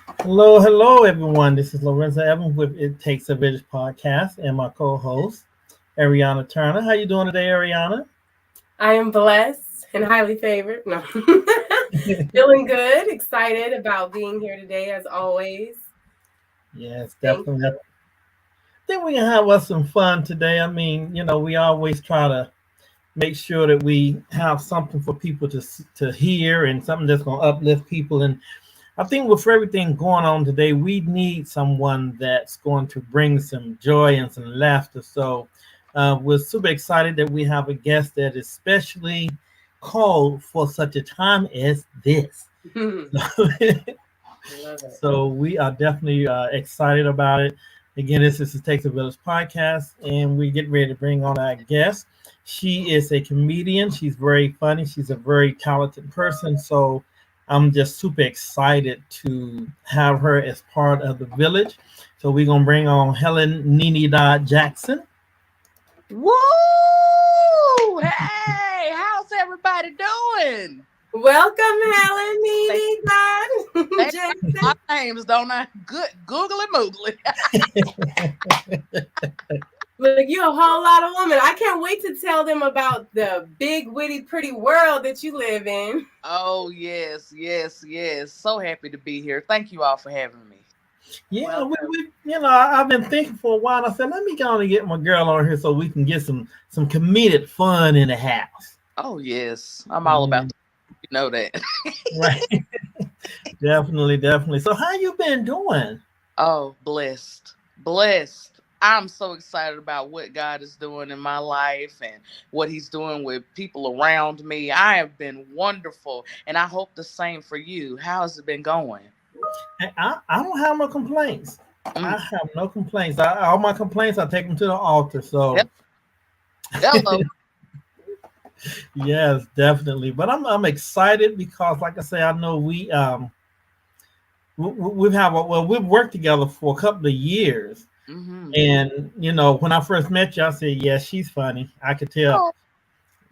Hello, hello, everyone. This is Lorenzo Evans with It Takes a Village podcast, and my co-host Ariana Turner. How you doing today, Ariana? I am blessed and highly favored. No. Feeling good, excited about being here today as always. Yes, Thank definitely. you. I think we can have us some fun today. I mean, we always try to make sure that we have something for people to hear and something that's going to uplift people. And I think with everything going on today, we need someone that's going to bring some joy and some laughter. So we're super excited that we have a guest that is specially called for such a time as this. Love it. So we are definitely excited about it. Again, this is the Takes a Village podcast, and we get ready to bring on our guest. She is a comedian. She's very funny. She's a very talented person. So I'm just super excited to have her as part of the village. So we're gonna bring on Helen Nenee Dodd-Jackson. Woo! Hey, how's everybody doing? Welcome, Helen They, Nenee they Dodd my Jackson. names, don't I? Good googly moogly. Look, you're a whole lot of woman. I can't wait to tell them about the big, witty, pretty world that you live in. Oh yes, yes, yes. So happy to be here. Thank you all for having me. Yeah, Welcome. I've been thinking for a while. I said, let me go and get my girl on here so we can get some comedic fun in the house. Oh yes, I'm all Yeah, about you know that. right. Definitely, definitely. So how you been doing? Oh, blessed, blessed. I'm so excited about what God is doing in my life and what He's doing with people around me. I have been wonderful, and I hope the same for you. How has it been going? I don't have no complaints. Mm. I have no complaints. All my complaints, I take them to the altar. So Hello. yes, definitely. But I'm excited because, like I say, I know we've we've worked together for a couple of years. Hmm. And when I first met you, I said, "Yeah, she's funny." I could tell. Oh,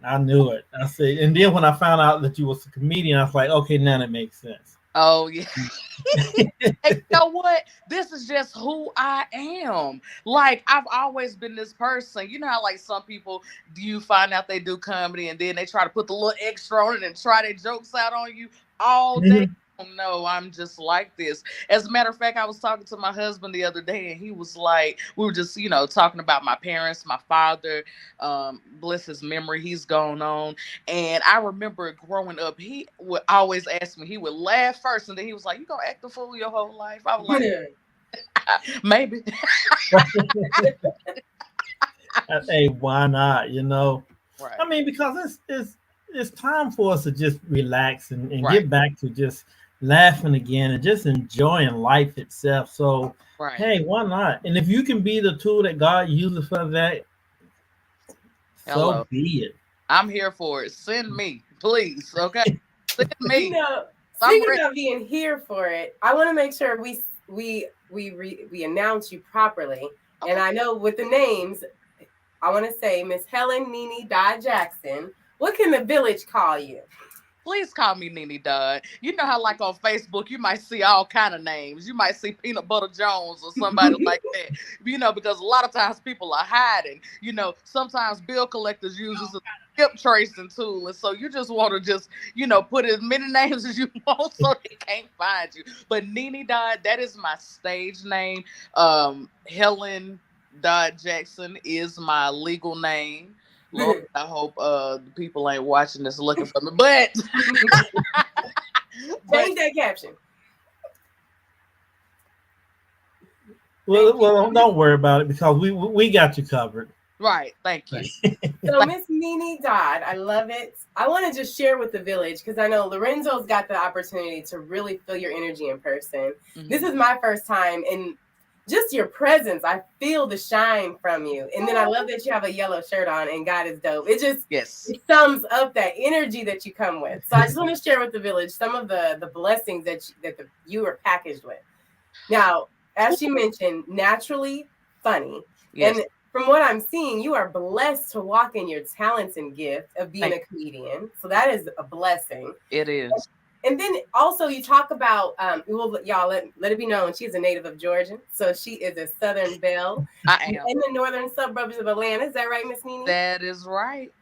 I knew it. I said, and then when I found out that you was a comedian, I was like, "Okay, now that makes sense." oh yeah. And you know what? This is just who I am. Like I've always been this person. You know how like some people do you find out they do comedy and then they try to put the little extra on it and try their jokes out on you all day. Mhm. Oh, no, I'm just like this. As a matter of fact, I was talking to my husband the other day, and he was like, we were just, talking about my parents, my father, bless his memory, he's gone on. And I remember growing up, he would always ask me, he would laugh first, and then he was like, "You gonna act a fool your whole life?" I was like, maybe. Hey, why not? I Right, mean, because it's time for us to just relax and right, get back to just laughing again and just enjoying life itself. So, right. hey, why not? And if you can be the tool that God uses for that, so Hello. be it. I'm here for it. Send me, please. Okay. Send You me. know, I'm speaking ready. about being here for it, I want to make sure we announce you properly. And Okay. I know with the names, I want to say Miss Helen Nenee Dodd Jackson. What can the village call you? Please call me NEE Dodd. You know how like on Facebook you might see all kind of names. You might see Peanut Butter Jones or somebody like that. Because a lot of times people are hiding. Sometimes bill collectors use this as a skip tracing tool. And so you just want to just, put as many names as you want so they can't find you. But NEE Dodd, that is my stage name. Helen Dodd Jackson is my legal name. Lord, I hope the people ain't watching this looking for me. But but Change that caption. Well, Thank you. well, don't worry about it because we got you covered. right, thank you. So Thank, Miss Nenee Dodd, I love it. I want to just share with the village because I know Lorenzo's got the opportunity to really feel your energy in person. This mhm. is my first time, and just your presence, I feel the shine from you. And then I love that you have a yellow shirt on, and God is dope. Yes. It sums up that energy that you come with. So I just want to share with the village some of the blessings you are packaged with. Now, as she mentioned, naturally funny. Yes. And from what I'm seeing, you are blessed to walk in your talents and gift of being Thank a comedian. So that is a blessing. you. It is. And then also you talk about, y'all let it be known, she's a native of Georgia. So she is a Southern belle. I am. In the northern suburbs of Atlanta. Is that right, Miss NeNe? That is right.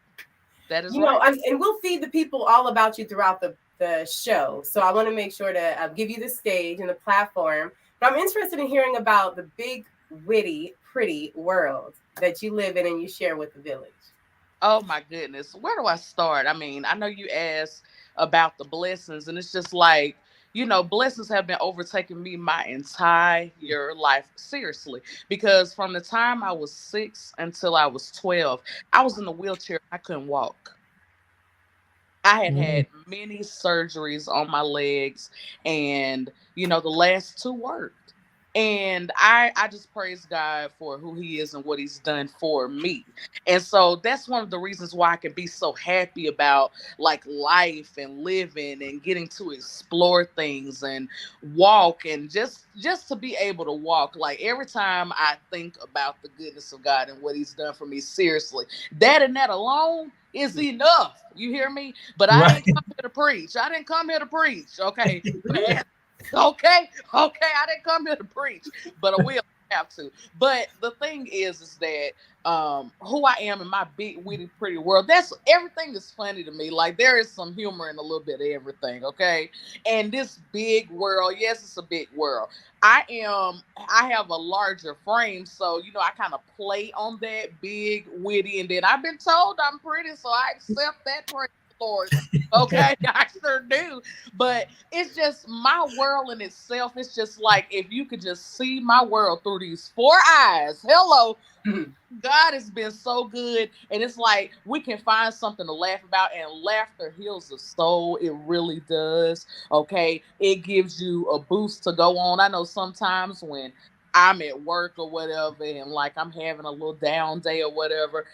That is you know, right. and we'll feed the people all about you throughout the show. So I want to make sure to give you the stage and the platform. But I'm interested in hearing about the big, witty, pretty world that you live in and you share with the village. Oh my goodness. Where do I start? I mean, I know you asked about the blessings, and it's just like, blessings have been overtaking me my entire life. Seriously. Because from the time I was 6 until I was 12, I was in a wheelchair. I couldn't walk. I had many surgeries on my legs, and the last two worked. And I just praise God for who He is and what He's done for me. And so that's one of the reasons why I can be so happy about like life and living and getting to explore things and walk, and just to be able to walk. Like every time I think about the goodness of God and what He's done for me, seriously, that and that alone is enough. You hear me? But I didn't come here to preach. I didn't come here to preach. Okay. Okay. I didn't come here to preach, but I will have to. But the thing is that who I am in my big, witty, pretty world, that's everything is funny to me. Like there is some humor in a little bit of everything. Okay. And this big world, yes, it's a big world. I have a larger frame, so I kind of play on that big, witty, and then I've been told I'm pretty, so I accept that, praise the Lord. Okay, I sure do. But it's just my world in itself. It's just like if you could just see my world through these four eyes. Hello. God has been so good, and it's like we can find something to laugh about, and laughter heals the soul. It really does. Okay, it gives you a boost to go on. I know sometimes when I'm at work or whatever, and like I'm having a little down day or whatever,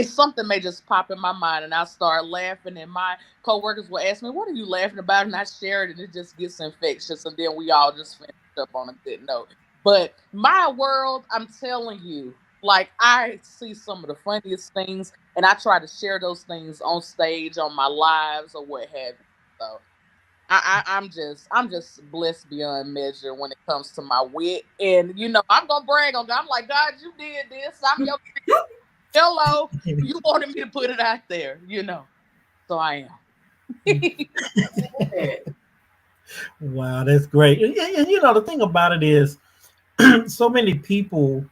something may just pop in my mind, and I start laughing, and my coworkers will ask me, "What are you laughing about?" And I share it, and it just gets infectious, and then we all just finish up on a good note. But my world, I'm telling you. Like I see some of the funniest things, and I try to share those things on stage, on my lives, or what have you. So I'm just blessed beyond measure when it comes to my wit, and I'm gonna brag on God. I'm like, God, you did this. I'm your hello. You wanted me to put it out there, So I am. Wow, that's great. And the thing about it is, so many people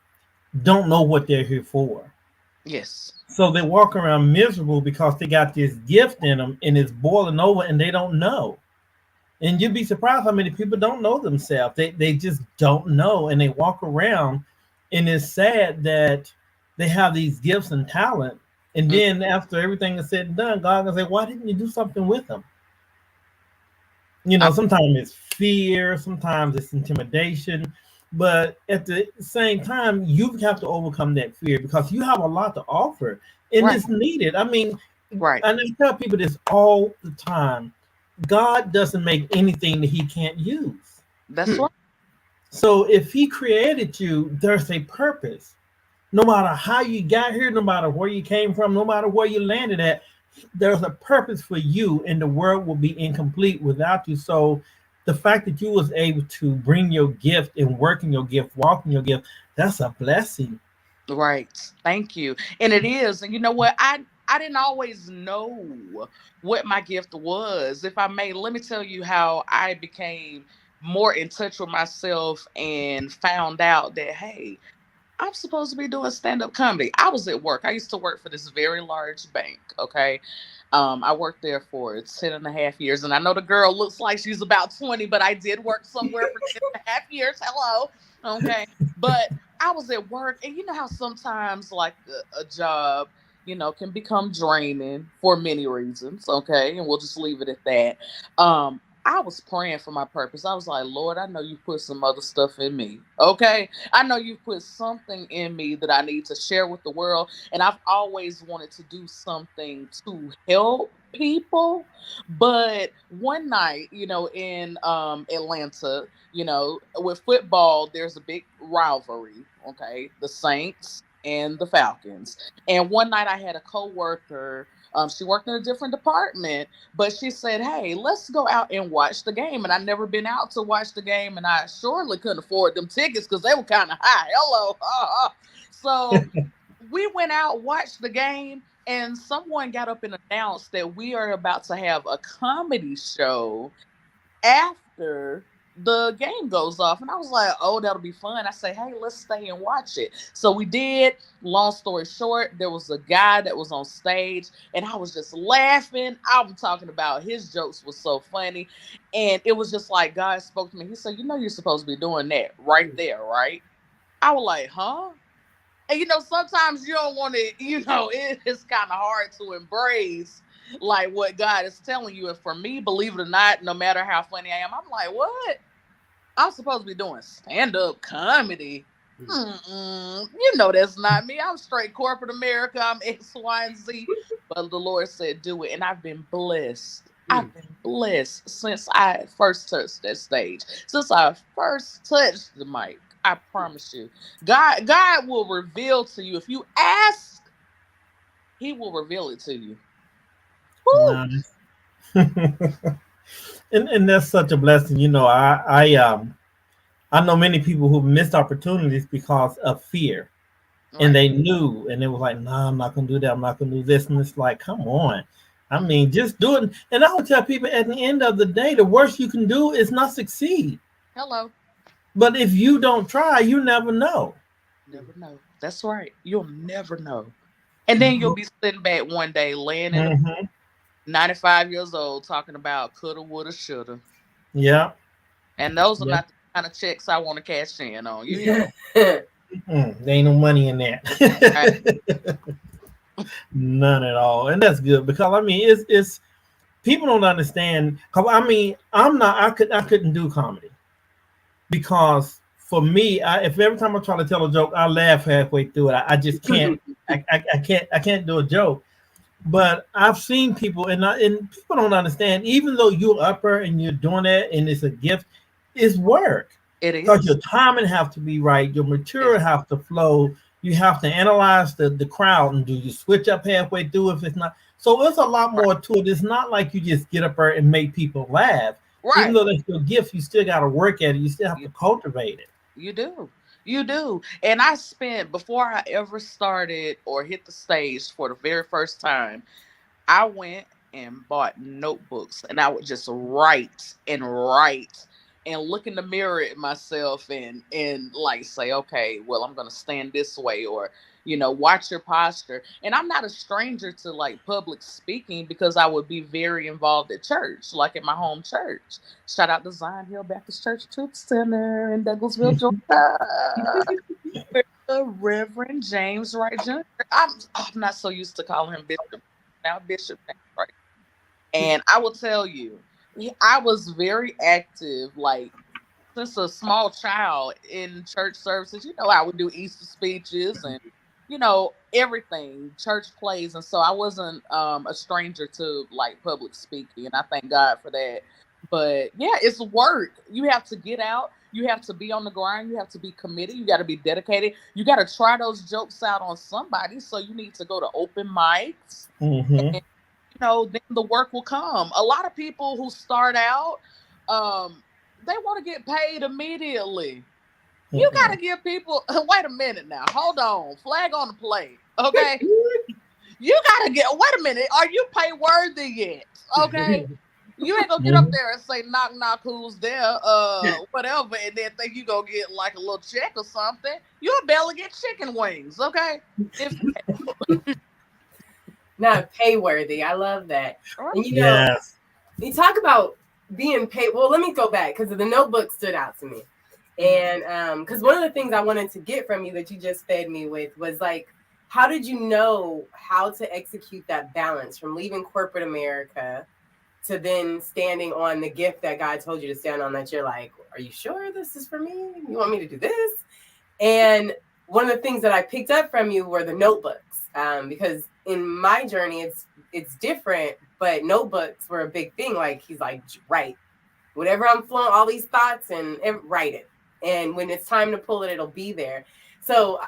don't know what they're here for. Yes. So they walk around miserable because they got this gift in them and it's boiling over and they don't know. And you'd be surprised how many people don't know themselves. They just don't know, and they walk around, and it's sad that they have these gifts and talent. And then after everything is said and done, God will say, why didn't you do something with them? Sometimes it's fear, sometimes it's intimidation. But at the same time, you have to overcome that fear because you have a lot to offer, and it's needed. I mean, and I tell people this all the time. God doesn't make anything that He can't use. That's right. So if He created you, there's a purpose. No matter how you got here, no matter where you came from, no matter where you landed at, there's a purpose for you, and the world will be incomplete without you. So the fact that you was able to bring your gift and work in your gift, walk in your gift, that's a blessing. Right. Thank you. And it is. And you know what? I didn't always know what my gift was. If I may, let me tell you how I became more in touch with myself and found out that, hey, I'm supposed to be doing stand-up comedy. I was at work. I used to work for this very large bank. Okay. I worked there for 10 and a half years. And I know the girl looks like she's about 20, but I did work somewhere for 10 and a half years. Hello. Okay. But I was at work, and you know how sometimes like a job, can become draining for many reasons. Okay. And we'll just leave it at that. I was praying for my purpose. I was like, Lord, I know you put some other stuff in me. Okay. I know you put something in me that I need to share with the world. And I've always wanted to do something to help people. But one night, in Atlanta, with football, there's a big rivalry. Okay. The Saints and the Falcons. And one night I had a coworker She worked in a different department, but she said, hey, let's go out and watch the game. And I'd never been out to watch the game, and I surely couldn't afford them tickets because they were kind of high. Hello. So we went out, watched the game, and someone got up and announced that we are about to have a comedy show after the game goes off. And I was like, oh, that'll be fun. I say, hey, let's stay and watch it. So we did. Long story short, there was a guy that was on stage, and I was just laughing. I'm talking about his jokes was so funny. And it was just like God spoke to me. He said, you're supposed to be doing that right there, right? I was like, huh? And sometimes you don't want to, it's kind of hard to embrace like what God is telling you. And for me, believe it or not, no matter how funny I am, I'm like, what? I'm supposed to be doing stand-up comedy. That's not me. I'm straight corporate America. I'm X, Y, and Z. But the Lord said, do it. And I've been blessed. I've been blessed since I first touched that stage. Since I first touched the mic. I promise you. God will reveal to you. If you ask, he will reveal it to you. Nice. and that's such a blessing. I know many people who missed opportunities because of fear. Right. And they knew, and it was like, nah, I'm not gonna do that, I'm not gonna do this. And it's like, come on. I mean, just do it. And I would tell people at the end of the day, the worst you can do is not succeed. Hello. But if you don't try, you never know. Never know. That's right. You'll never know. And then you'll be sitting back one day laying in 95 years old talking about coulda, woulda, shoulda. Yeah. And those are not the kind of checks I want to cash in on. There ain't no money in that. None at all. And that's good because I mean it's people don't understand. Cause I mean I couldn't do comedy. Because for me, if every time I try to tell a joke, I laugh halfway through it. I just can't. I can't do a joke. But I've seen people, and people don't understand. Even though you're upper and you're doing that, and it's a gift, it's work. It is because your timing have to be right. Your material have to flow. You have to analyze the crowd, and do you switch up halfway through if it's not? So there's a lot more to it. It's not like you just get up there and make people laugh. Right. Even though that's your gift, you still got to work at it. You still have to cultivate it. You do. And I spent, before I ever started or hit the stage for the very first time, I went and bought notebooks, and I would just write and look in the mirror at myself and like say, okay, well, I'm going to stand this way, or watch your posture. And I'm not a stranger to like public speaking because I would be very involved at church, like at my home church. Shout out to Zion Hill Baptist Church Truth Center in Douglasville, Georgia. The Reverend James Wright Jr. I'm not so used to calling him Bishop. Now Bishop James Wright. And I will tell you, I was very active, like since a small child in church services. I would do Easter speeches and everything, church plays. And so I wasn't a stranger to like public speaking, and I thank God for that. But yeah, it's work. You have to get out. You have to be on the grind. You have to be committed. You got to be dedicated. You got to try those jokes out on somebody. So you need to go to open mics. And, then the work will come. A lot of people who start out, they want to get paid immediately. You got to give people, wait a minute now, hold on, flag on the play, okay? You got to wait a minute, are you pay worthy yet, okay? You ain't gonna get up there and say, knock, knock, who's there, whatever, and then think you gonna get like a little check or something. You'll barely get chicken wings, okay? Not pay worthy, I love that. And yes. You talk about being paid, well, let me go back, because the notebook stood out to me. And because one of the things I wanted to get from you that you just fed me with was like, how did you know how to execute that balance from leaving corporate America to then standing on the gift that God told you to stand on, that you're like, are you sure this is for me? You want me to do this? And one of the things that I picked up from you were the notebooks, because in my journey, it's different, but notebooks were a big thing. Like, he's like, write whatever I'm flowing, all these thoughts, and write it. And when it's time to pull it, it'll be there. So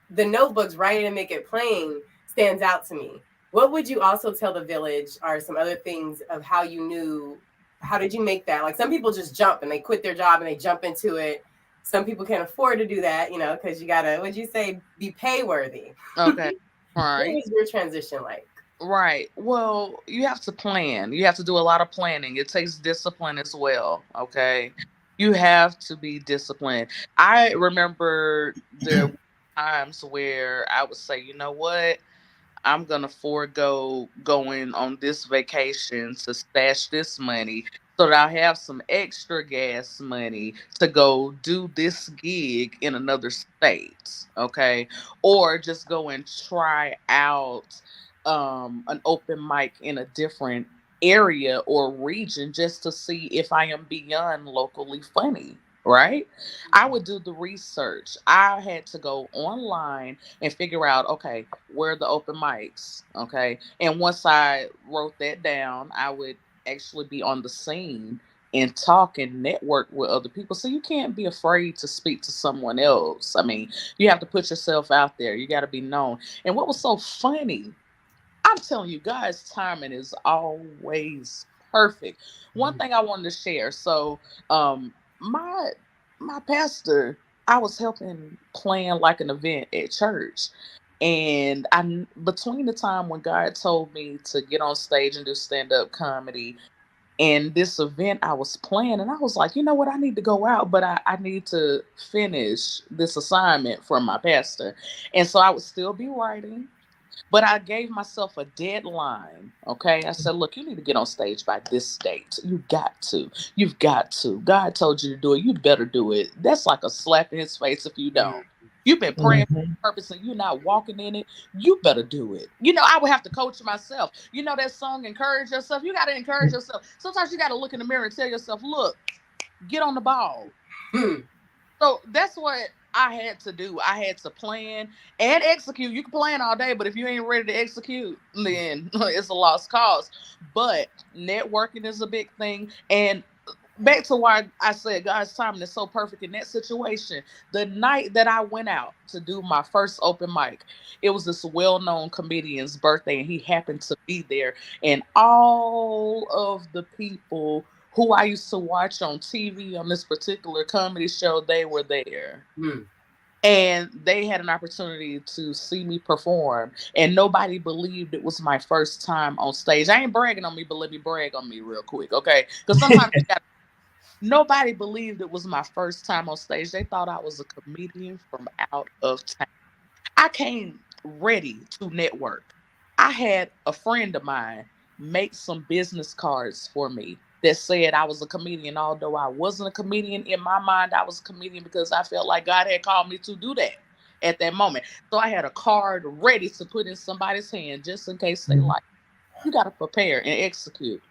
the notebooks, write it and make it plain, stands out to me. What would you also tell the village are some other things of how you knew, how did you make that? Like some people just jump and they quit their job and they jump into it. Some people can't afford to do that, you know, because you gotta, what'd you say, be pay worthy. Okay. All right. What was your transition like? Right. Well, you have to plan. You have to do a lot of planning. It takes discipline as well. Okay. You have to be disciplined. I remember there were times where I would say, you know what? I'm gonna forego going on this vacation to stash this money so that I have some extra gas money to go do this gig in another state, okay? Or just go and try out an open mic in a different area or region just to see if I am beyond locally funny, right? I would do the research. I had to go online and figure out, okay, where are the open mics? Okay. And once I wrote that down, I would actually be on the scene and talk and network with other people. So you can't be afraid to speak to someone else. I mean, you have to put yourself out there. You got to be known. And what was so funny, I'm telling you, God's timing is always perfect. One thing I wanted to share. So, my pastor, I was helping plan like an event at church, and I between the time when God told me to get on stage and do stand up comedy and this event I was planning, I was like, you know what, I need to go out, but I need to finish this assignment from my pastor, and so I would still be writing. But I gave myself a deadline. Okay. I said, look, you need to get on stage by this date. You got to. You've got to. God told you to do it. You better do it. That's like a slap in his face if you don't. You've been praying for purpose and you're not walking in it. You better do it. You know, I would have to coach myself. You know that song, Encourage Yourself? You got to encourage yourself. Sometimes you got to look in the mirror and tell yourself, look, get on the ball. So that's what I had to do. I had to plan and execute. You can plan all day, but if you ain't ready to execute, then it's a lost cause. But networking is a big thing. And back to why I said God's timing is so perfect in that situation. The night that I went out to do my first open mic, it was this well-known comedian's birthday, and he happened to be there. And all of the people who I used to watch on TV on this particular comedy show, they were there. And they had an opportunity to see me perform. And nobody believed it was my first time on stage. I ain't bragging on me, but let me brag on me real quick, okay? Because sometimes nobody believed it was my first time on stage. They thought I was a comedian from out of town. I came ready to network. I had a friend of mine make some business cards for me that said I was a comedian, although I wasn't a comedian. In my mind, I was a comedian because I felt like God had called me to do that at that moment. So I had a card ready to put in somebody's hand just in case they like. You got to prepare and execute.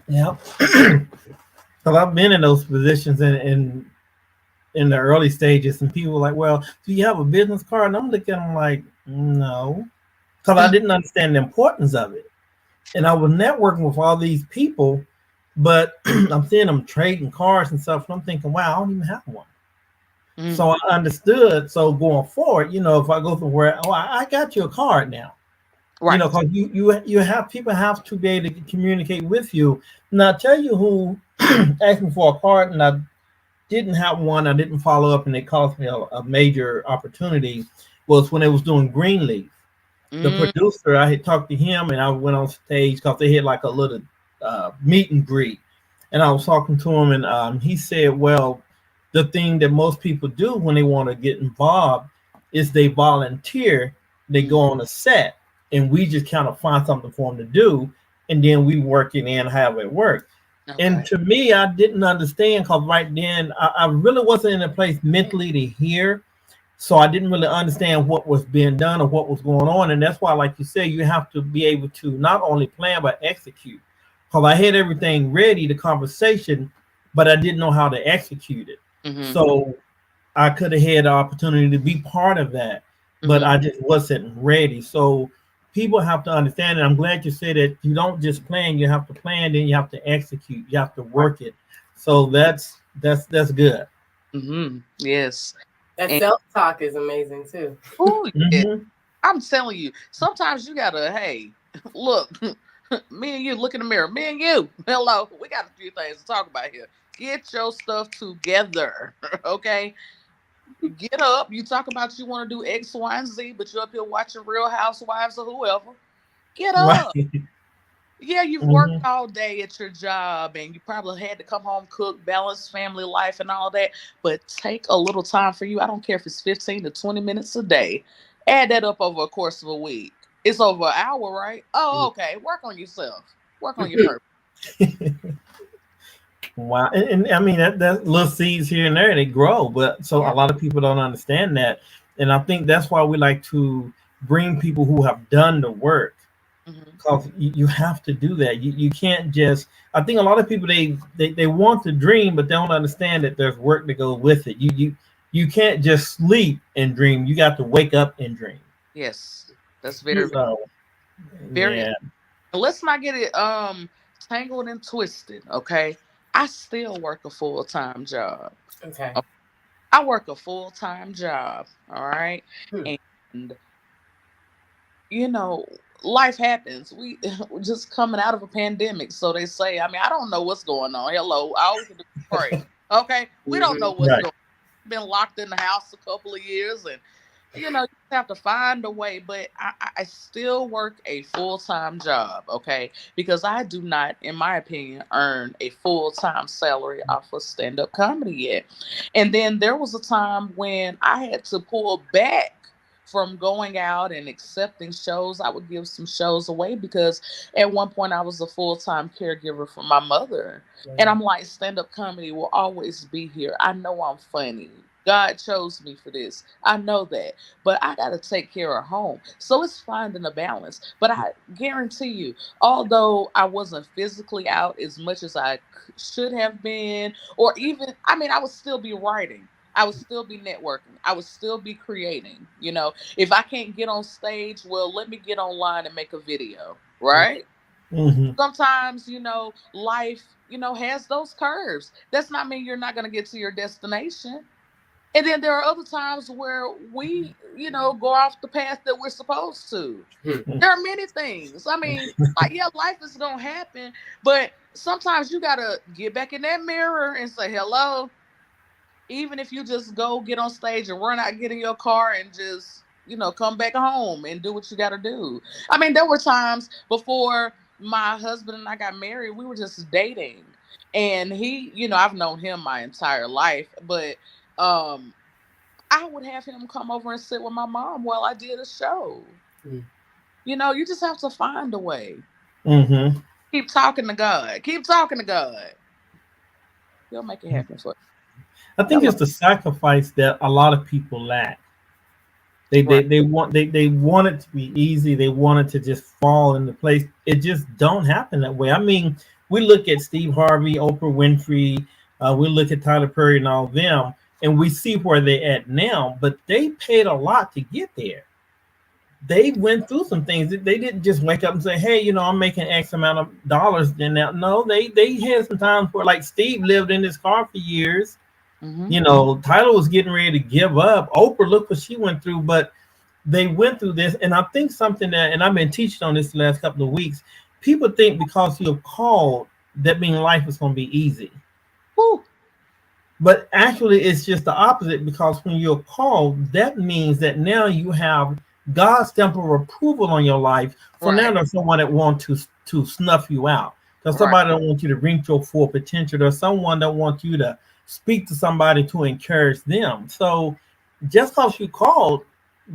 Yeah. So I've been in those positions in the early stages, and people were like, well, do you have a business card? And I'm looking at them like, no, because I didn't understand the importance of it. And I was networking with all these people, but I'm seeing them trading cards and stuff. And I'm thinking, wow, I don't even have one. So I understood. So going forward, you know, if I go somewhere, oh, I got you a card now. Right. You know, because you have people have to be able to communicate with you. And I tell you who asked me for a card and I didn't have one. I didn't follow up, and it cost me a major opportunity. Was when they was doing Greenleaf. The producer, I had talked to him, and I went on stage because they had like a little meet and greet, and I was talking to him, and he said, well, the thing that most people do when they want to get involved is they volunteer. They go on a set, and we just kind of find something for them to do, and then we work it in, have it work. Okay. And to me, I didn't understand because right then I really wasn't in a place mentally to hear. So I didn't really understand what was being done or what was going on. And that's why, like you said, you have to be able to not only plan, but execute. Because I had everything ready, the conversation, but I didn't know how to execute it. So I could have had the opportunity to be part of that, but I just wasn't ready. So people have to understand, and I'm glad you said that you don't just plan, you have to plan, then you have to execute, you have to work it. So that's good. Yes. That self-talk is amazing too. Ooh, yeah. I'm telling you, sometimes you gotta, hey, look, me and you look in the mirror. Me and you, hello, we got a few things to talk about here. Get your stuff together, okay? Get up. You talk about you want to do X, Y, and Z, but you're up here watching Real Housewives or whoever. Get Right. up. Yeah, you've worked Mhm. all day at your job and you probably had to come home, cook, balance family life and all that. But take a little time for you. I don't care if it's 15 to 20 minutes a day. Add that up over a course of a week. It's over an hour, right? Oh, okay. Work on yourself. Work on your purpose. Wow. And I mean that little seeds here and there, they grow, but so a Yeah. lot of people don't understand that. And I think that's why we like to bring people who have done the work, Hmm. because you have to do that. You can't just, I think a lot of people they want to dream, but they don't understand that there's work to go with it. You can't just sleep and dream. You got to wake up and dream. Yes. That's very, So very. yeah. Let's not get it tangled and twisted, okay? I still work a full-time job. Okay. I work a full-time job, all right? Hmm. And you know, life happens. We're just coming out of a pandemic, so they say. I mean, I don't know what's going on. Hello, all we can do is pray. Okay, we don't know what's Right. going on. Been locked in the house a couple of years, and you know, you just have to find a way. But I still work a full-time job, okay? Because I do not, in my opinion, earn a full-time salary off of stand-up comedy yet. And then there was a time when I had to pull back from going out and accepting shows. I would give some shows away because at one point I was a full-time caregiver for my mother. And I'm like, stand-up comedy will always be here. I know I'm funny. God chose me for this. I know that. But I got to take care of home. So it's finding a balance. But I guarantee you, although I wasn't physically out as much as I should have been, or even, I mean, I would still be writing. I would still be networking. I would still be creating. You know, if I can't get on stage, well, let me get online and make a video, right? Hmm. Sometimes, life, has those curves. That's not mean you're not going to get to your destination. And then there are other times where we, go off the path that we're supposed to. There are many things. I mean, like, yeah, life is going to happen, but sometimes you got to get back in that mirror and say, hello, even if you just go get on stage and run out, get in your car and just, come back home and do what you got to do. I mean, there were times before my husband and I got married, we were just dating. And he, I've known him my entire life, but um, I would have him come over and sit with my mom while I did a show. Mm. You just have to find a way. Hmm. Keep talking to God. Keep talking to God. He'll make it happen for I think it's the sacrifice that a lot of people lack. They you. they Right. they want they want it to be easy. They want it to just fall into place. It just don't happen that way. I mean, we look at Steve Harvey, Oprah Winfrey, we look at Tyler Perry and all of them, and we see where they're at now. But they paid a lot to get there. They went through some things. They didn't just wake up and say, "Hey, I'm making X amount of dollars." Then now, no, they had some times where, like, Steve lived in his car for years. Mm-hmm. Tyler was getting ready to give up. Oprah, look what she went through, but they went through this. And I think something that, and I've been teaching on this the last couple of weeks, people think because you're called, that means life is going to be easy. Whew. But actually, it's just the opposite, because when you're called, that means that now you have God's stamp of approval on your life. So now Right. there's someone that wants to snuff you out. There's Right. somebody that wants you to reach your full potential. There's someone that wants you to speak to somebody to encourage them. So just because you called,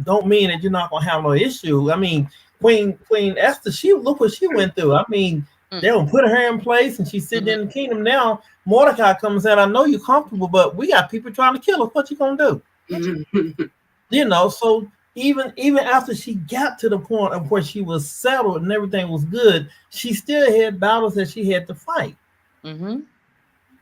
don't mean that you're not gonna have no issue. I mean, Queen Esther, she look what she went through. I mean, they Mm. don't put her in place, and she's sitting Mhm. in the kingdom now. Mordecai comes and said, "I know you're comfortable, but we got people trying to kill us. What you gonna do?" So even after she got to the point of where she was settled and everything was good, she still had battles that she had to fight. Mhm.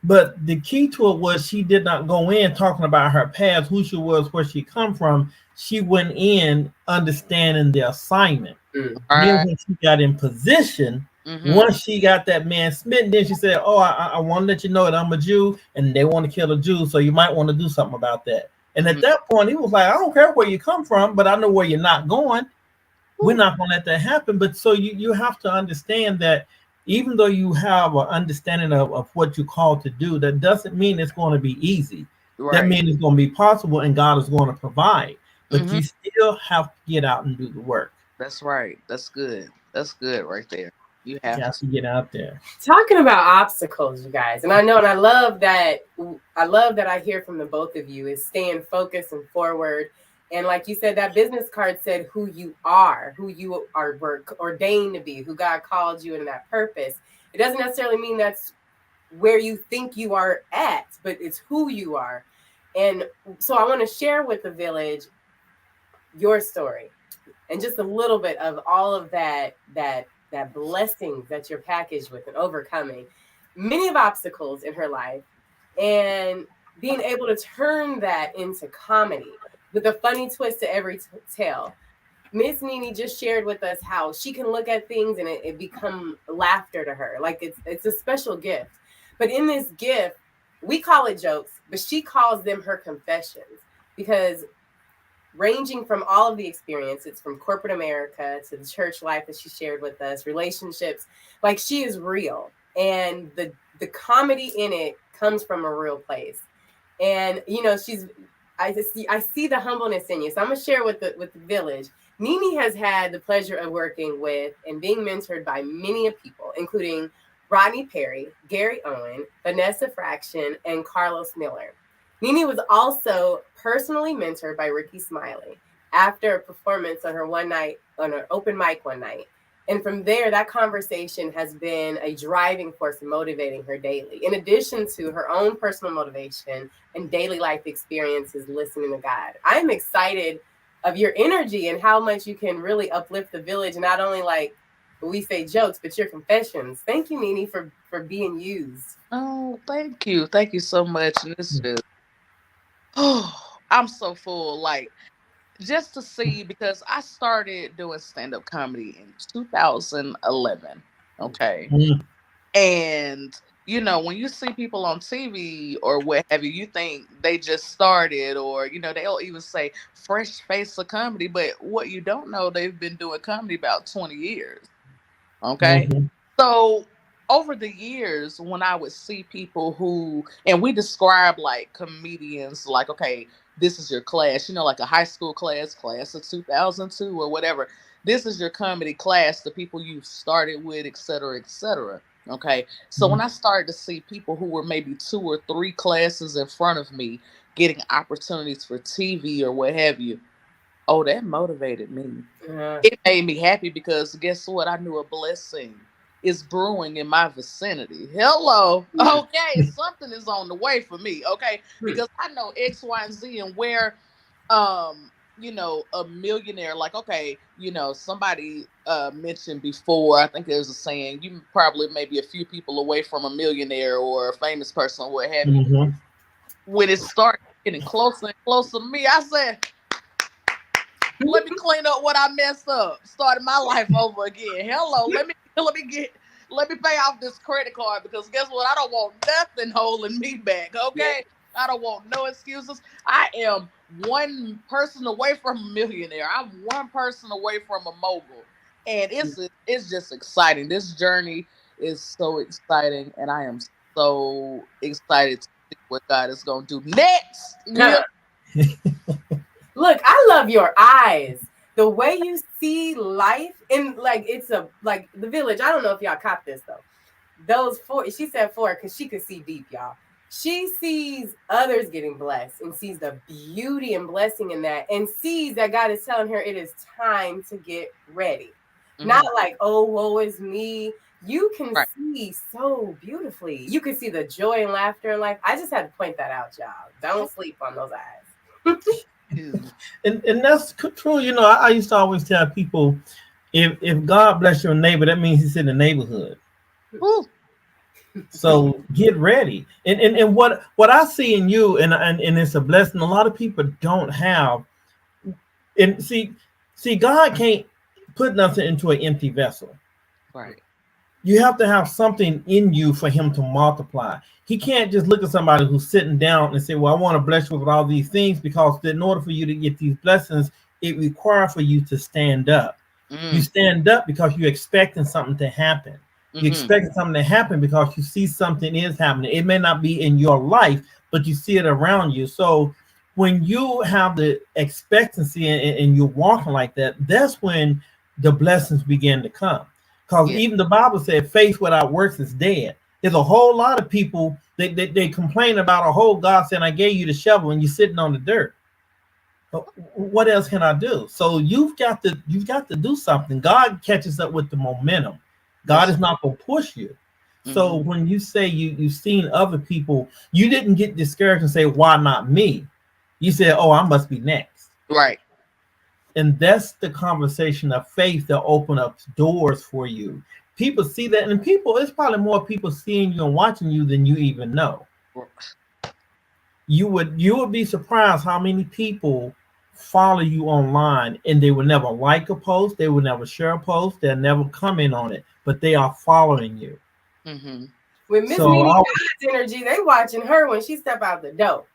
But the key to it was she did not go in talking about her past, who she was, where she come from. She went in understanding the assignment. Then Right. when she got in position, Mhm. once she got that man smitten, then she said, "Oh, I want to let you know that I'm a Jew, and they want to kill a Jew, so you might want to do something about that." And at Mhm. that point, he was like, "I don't care where you come from, but I know where you're not going." We're not going to let that happen. But so you have to understand that even though you have an understanding of what you're called to do, that doesn't mean it's going to be easy. Right. That means it's going to be possible and God is going to provide. But Mm-hmm. you still have to get out and do the work. That's right. That's good. That's good right there. You have to get out there. Talking about obstacles, you guys, and I know, and I love that I hear from the both of you is staying focused and forward. And like you said, that business card said who you are were ordained to be, who God called you in that purpose. It doesn't necessarily mean that's where you think you are at, but it's who you are. And so I want to share with the village your story and just a little bit of all of that blessings that you're packaged with and overcoming many of obstacles in her life and being able to turn that into comedy with a funny twist to every tale. Miss NeNe just shared with us how she can look at things and it become laughter to her. Like it's a special gift. But in this gift, we call it jokes, but she calls them her confessions, because ranging from all of the experiences from corporate America to the church life that she shared with us, relationships, like she is real. And the comedy in it comes from a real place. And, you know, I see the humbleness in you. So I'm going to share with the village. NeNe has had the pleasure of working with and being mentored by many people, including Rodney Perry, Gary Owen, Vanessa Fraction, and Carlos Miller. NeNe was also personally mentored by Ricky Smiley after a performance on an open mic one night. And from there, that conversation has been a driving force motivating her daily, in addition to her own personal motivation and daily life experiences listening to God. I'm excited of your energy and how much you can really uplift the village, and not only like we say jokes, but your confessions. Thank you, NeNe, for being used. Oh, thank you. Thank you so much. And this is, I'm so full. Like, just to see, because I started doing stand-up comedy in 2011. Okay. Mm. And, you know, when you see people on TV or what have you, you think they just started, or, you know, they'll even say fresh face of comedy. But what you don't know, they've been doing comedy about 20 years. Okay. Mm-hmm. So over the years, when I would see people who, and we describe like comedians, like, okay, this is your class, you know, like a high school class of 2002 or whatever. This is your comedy class, the people you started with, et cetera, et cetera. Okay. So when I started to see people who were maybe 2 or 3 classes in front of me getting opportunities for TV or what have you, oh, that motivated me. It made me happy, because guess what? I knew a blessing is brewing in my vicinity. Hello. Okay. Something is on the way for me. Okay. Because I know X, Y, and Z, and where, you know, a millionaire, like, okay, you know, somebody mentioned before, I think there's a saying, you probably maybe a few people away from a millionaire or a famous person or what have you. Mm-hmm. When it started getting closer and closer to me, I said, let me clean up what I messed up. Started my life over again. Hello, let me pay off this credit card, because guess what? I don't want nothing holding me back. Okay, I don't want no excuses. I am one person away from a millionaire. I'm one person away from a mogul, and it's just exciting. This journey is so exciting, and I am so excited to see what God is going to do next. Yeah. Look, I love your eyes. The way you see life, and like like the village. I don't know if y'all caught this though. Those 4, she said 4 because she could see deep, y'all. She sees others getting blessed and sees the beauty and blessing in that, and sees that God is telling her it is time to get ready. Mm-hmm. Not like, oh, woe is me. You can see so beautifully. You can see the joy and laughter in life. I just had to point that out, y'all. Don't sleep on those eyes. And that's true. You know, I used to always tell people, if God bless your neighbor, that means he's in the neighborhood. Ooh. So get ready. And what I see in you, and it's a blessing, a lot of people don't have. And see, God can't put nothing into an empty vessel. Right. You have to have something in you for him to multiply. He can't just look at somebody who's sitting down and say, well, I want to bless you with all these things, because in order for you to get these blessings, it requires for you to stand up. You stand up because you're expecting something to happen. You expect something to happen because you see something is happening. It may not be in your life, but you see it around you. So when you have the expectancy and you're walking like that, that's when the blessings begin to come. Because even the Bible said faith without works is dead. There's a whole lot of people they complain about a whole God saying, I gave you the shovel and you're sitting on the dirt. What else can I do? So you've got to do something. God catches up with the momentum. God is not going to push you. So when you say you've seen other people, you didn't get discouraged and say, why not me? You said, oh, I must be next. Right. And that's the conversation of faith that open up doors for you. People see that, and it's probably more people seeing you and watching you than you even know. You would be surprised how many people follow you online and they will never like a post, they will never share a post, they'll never comment on it, but they are following you. With Miss NEE Dodd's energy, they watching her when she step out the door.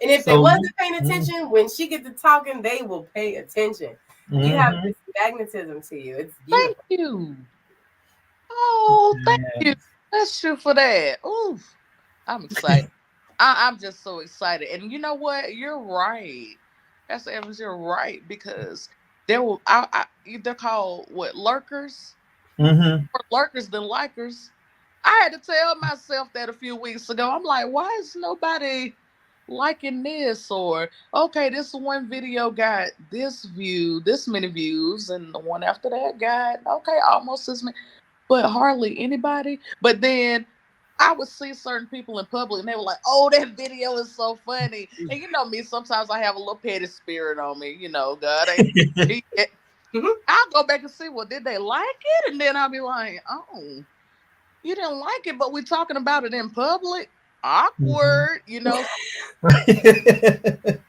And if they wasn't paying attention, when she gets to talking, they will pay attention. You have this magnetism to you. It's beautiful. Thank you. Oh, thank you. Bless you for that. Ooh, I'm excited. I'm just so excited. And you know what? You're right. That's Evans. You're right, because there will they're called what, lurkers? More lurkers than likers. I had to tell myself that a few weeks ago. I'm like, why is nobody liking this? Or okay, this one video got this many views, and the one after that got almost as many, but hardly anybody. But then I would see certain people in public and they were like, oh, that video is so funny. And you know me, sometimes I have a little petty spirit on me, God ain't I'll go back and see, well, did they like it? And then I'll be like, oh, you didn't like it, but we're talking about it in public. Awkward,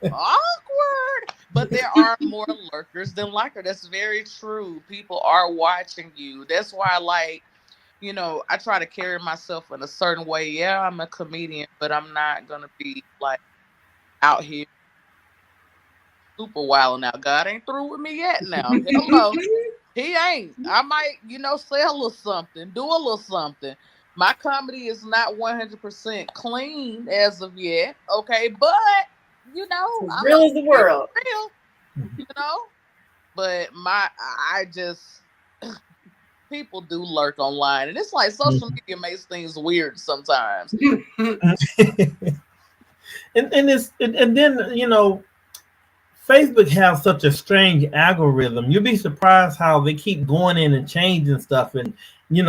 awkward. But there are more lurkers than likers. That's very true. People are watching you. That's why, I try to carry myself in a certain way. Yeah, I'm a comedian, but I'm not gonna be like out here super wild. Now, God ain't through with me yet. Now, hello, He ain't. I might, say a little something, do a little something. My comedy is not 100% clean as of yet, okay? But, I'm real as the world. Real, But people do lurk online. And it's like social media makes things weird sometimes. And then, Facebook has such a strange algorithm. You'll be surprised how they keep going in and changing stuff. And,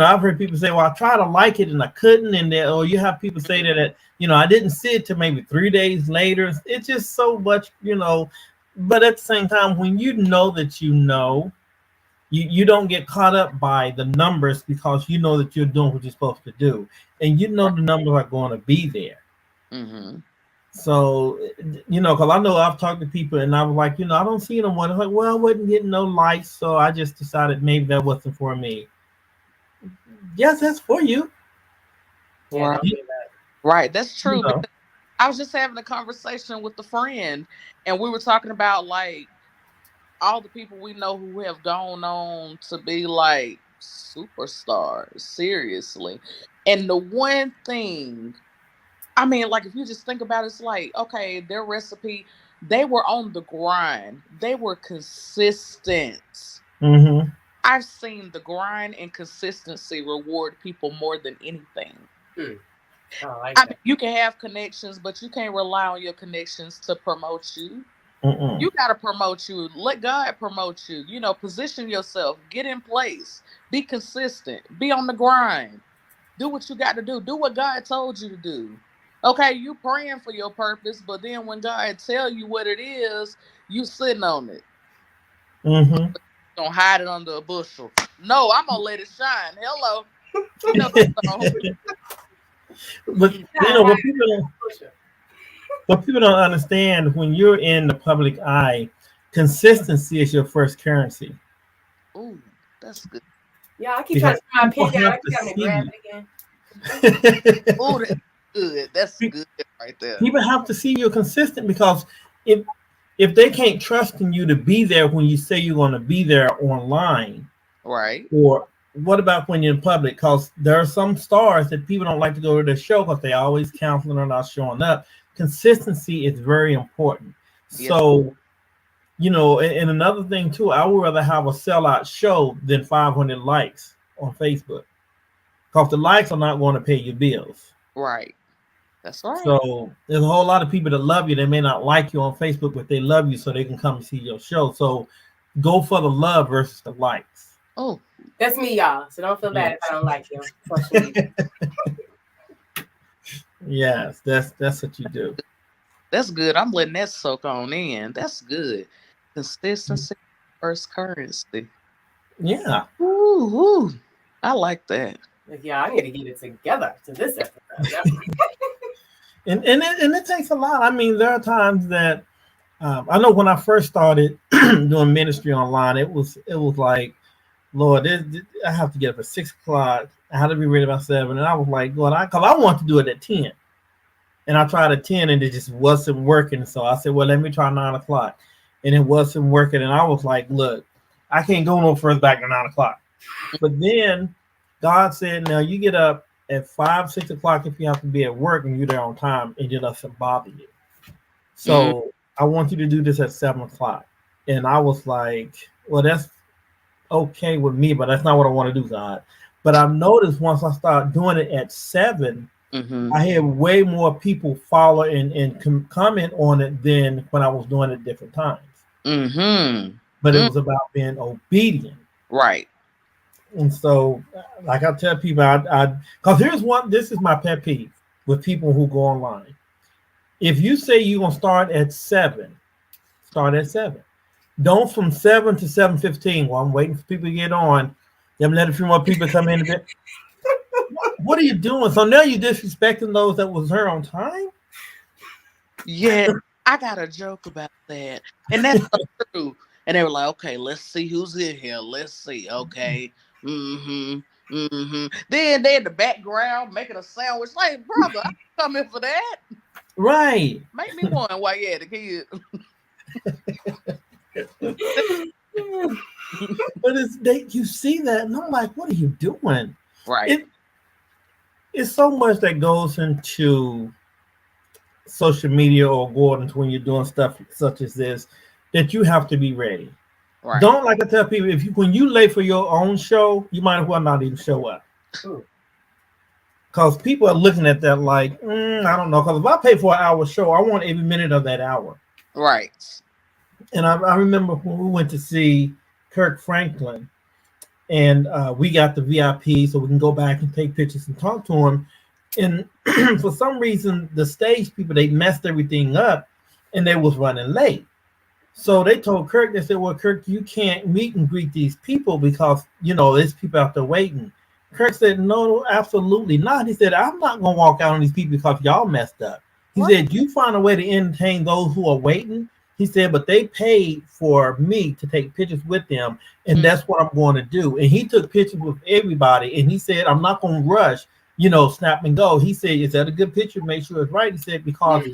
I've heard people say, well, I tried to like it and I couldn't. And or you have people say that, I didn't see it till maybe 3 days later. It's just so much, but at the same time, when you know that you don't get caught up by the numbers, because you know that you're doing what you're supposed to do. And the numbers are going to be there. So, because I know I've talked to people and I was like, I don't see them. I was like, well, I wasn't getting no likes, so I just decided maybe that wasn't for me. Yes, that's for you. Yeah, right. That's true. I was just having a conversation with a friend, and we were talking about all the people we know who have gone on to be superstars, seriously. And the one thing, if you just think about it, it's okay, their recipe, they were on the grind. They were consistent. I've seen the grind and consistency reward people more than anything. You can have connections, but you can't rely on your connections to promote you. You got to promote you. Let God promote you. Position yourself. Get in place. Be consistent. Be on the grind. Do what you got to do. Do what God told you to do. Okay, you praying for your purpose, but then when God tell you what it is, you sitting on it. Don't hide it under a bushel. No, I'm gonna let it shine. Hello. But what people don't understand, when you're in the public eye, consistency is your first currency. Ooh, that's good. Yeah, I keep trying to put my pen down. I keep trying to grab it again. Oh, that's good. That's good right there. People have to see you're consistent, because if if they can't trust in you to be there when you say you're going to be there online, Right. or what about when you're in public? Because there are some stars that people don't like to go to their show because they always canceling or not showing up. Consistency is very important. Yes. So, and another thing too, I would rather have a sellout show than 500 likes on Facebook, because the likes are not going to pay your bills. Right. That's right. So there's a whole lot of people that love you. They may not like you on Facebook, but they love you so they can come and see your show. So go for the love versus the likes. Oh, That's me, y'all. So don't feel bad if I don't like you. Yes, that's what you do. that's good. I'm letting that soak on in. That's good. Consistency first currency. Yeah. Ooh, I like that. Yeah, I need to get it together to this episode. And it takes a lot. I mean, there are times that I know when I first started doing ministry online, it was like, Lord, I have to get up at 6:00. I had to be ready by 7, and I was like, Lord, because I want to do it at 10, and I tried at 10, and it just wasn't working. So I said, well, let me try 9:00, and it wasn't working. And I was like, look, I can't go no further back than 9:00. But then God said, now you get up at 5, 6 o'clock if you have to be at work and you're there on time, and it doesn't bother you. So I want you to do this at 7 o'clock. And I was like, well, that's okay with me, but that's not what I want to do, God. But I've noticed once I start doing it at 7, I had way more people follow and comment on it than when I was doing it at different times. But it was about being obedient. Right. And so, like I tell people, because this is my pet peeve with people who go online. If you say you're going to start at 7, start at 7. Don't from 7 to 7:15. Well, I'm waiting for people to get on. Then let a few more people come in a bit. What are you doing? So now you're disrespecting those that was here on time? Yeah, I got a joke about that. And that's so true. And they were like, okay, let's see who's in here. Let's see. Okay. Then they in the background making a sandwich. Like, brother, I'm coming for that. Right. Make me one while you had a kid. But you see that, and I'm like, what are you doing? Right. It's so much that goes into social media or Gordon's when you're doing stuff such as this, that you have to be ready. Right. Don't, like I tell people, when you late for your own show, you might as well not even show up. Because people are looking at that like, I don't know. Because if I pay for an hour show, I want every minute of that hour. Right. And I remember when we went to see Kirk Franklin, and we got the VIP so we can go back and take pictures and talk to him. And for some reason, the stage people, they messed everything up, and they was running late. So they told Kirk, they said, well, Kirk, you can't meet and greet these people because, there's people out there waiting. Kirk said, no, absolutely not. He said, I'm not going to walk out on these people because y'all messed up. He said, you find a way to entertain those who are waiting. He said, but they paid for me to take pictures with them, and that's what I'm going to do. And he took pictures with everybody, and he said, I'm not going to rush, snap and go. He said, is that a good picture? Make sure it's right. He said, because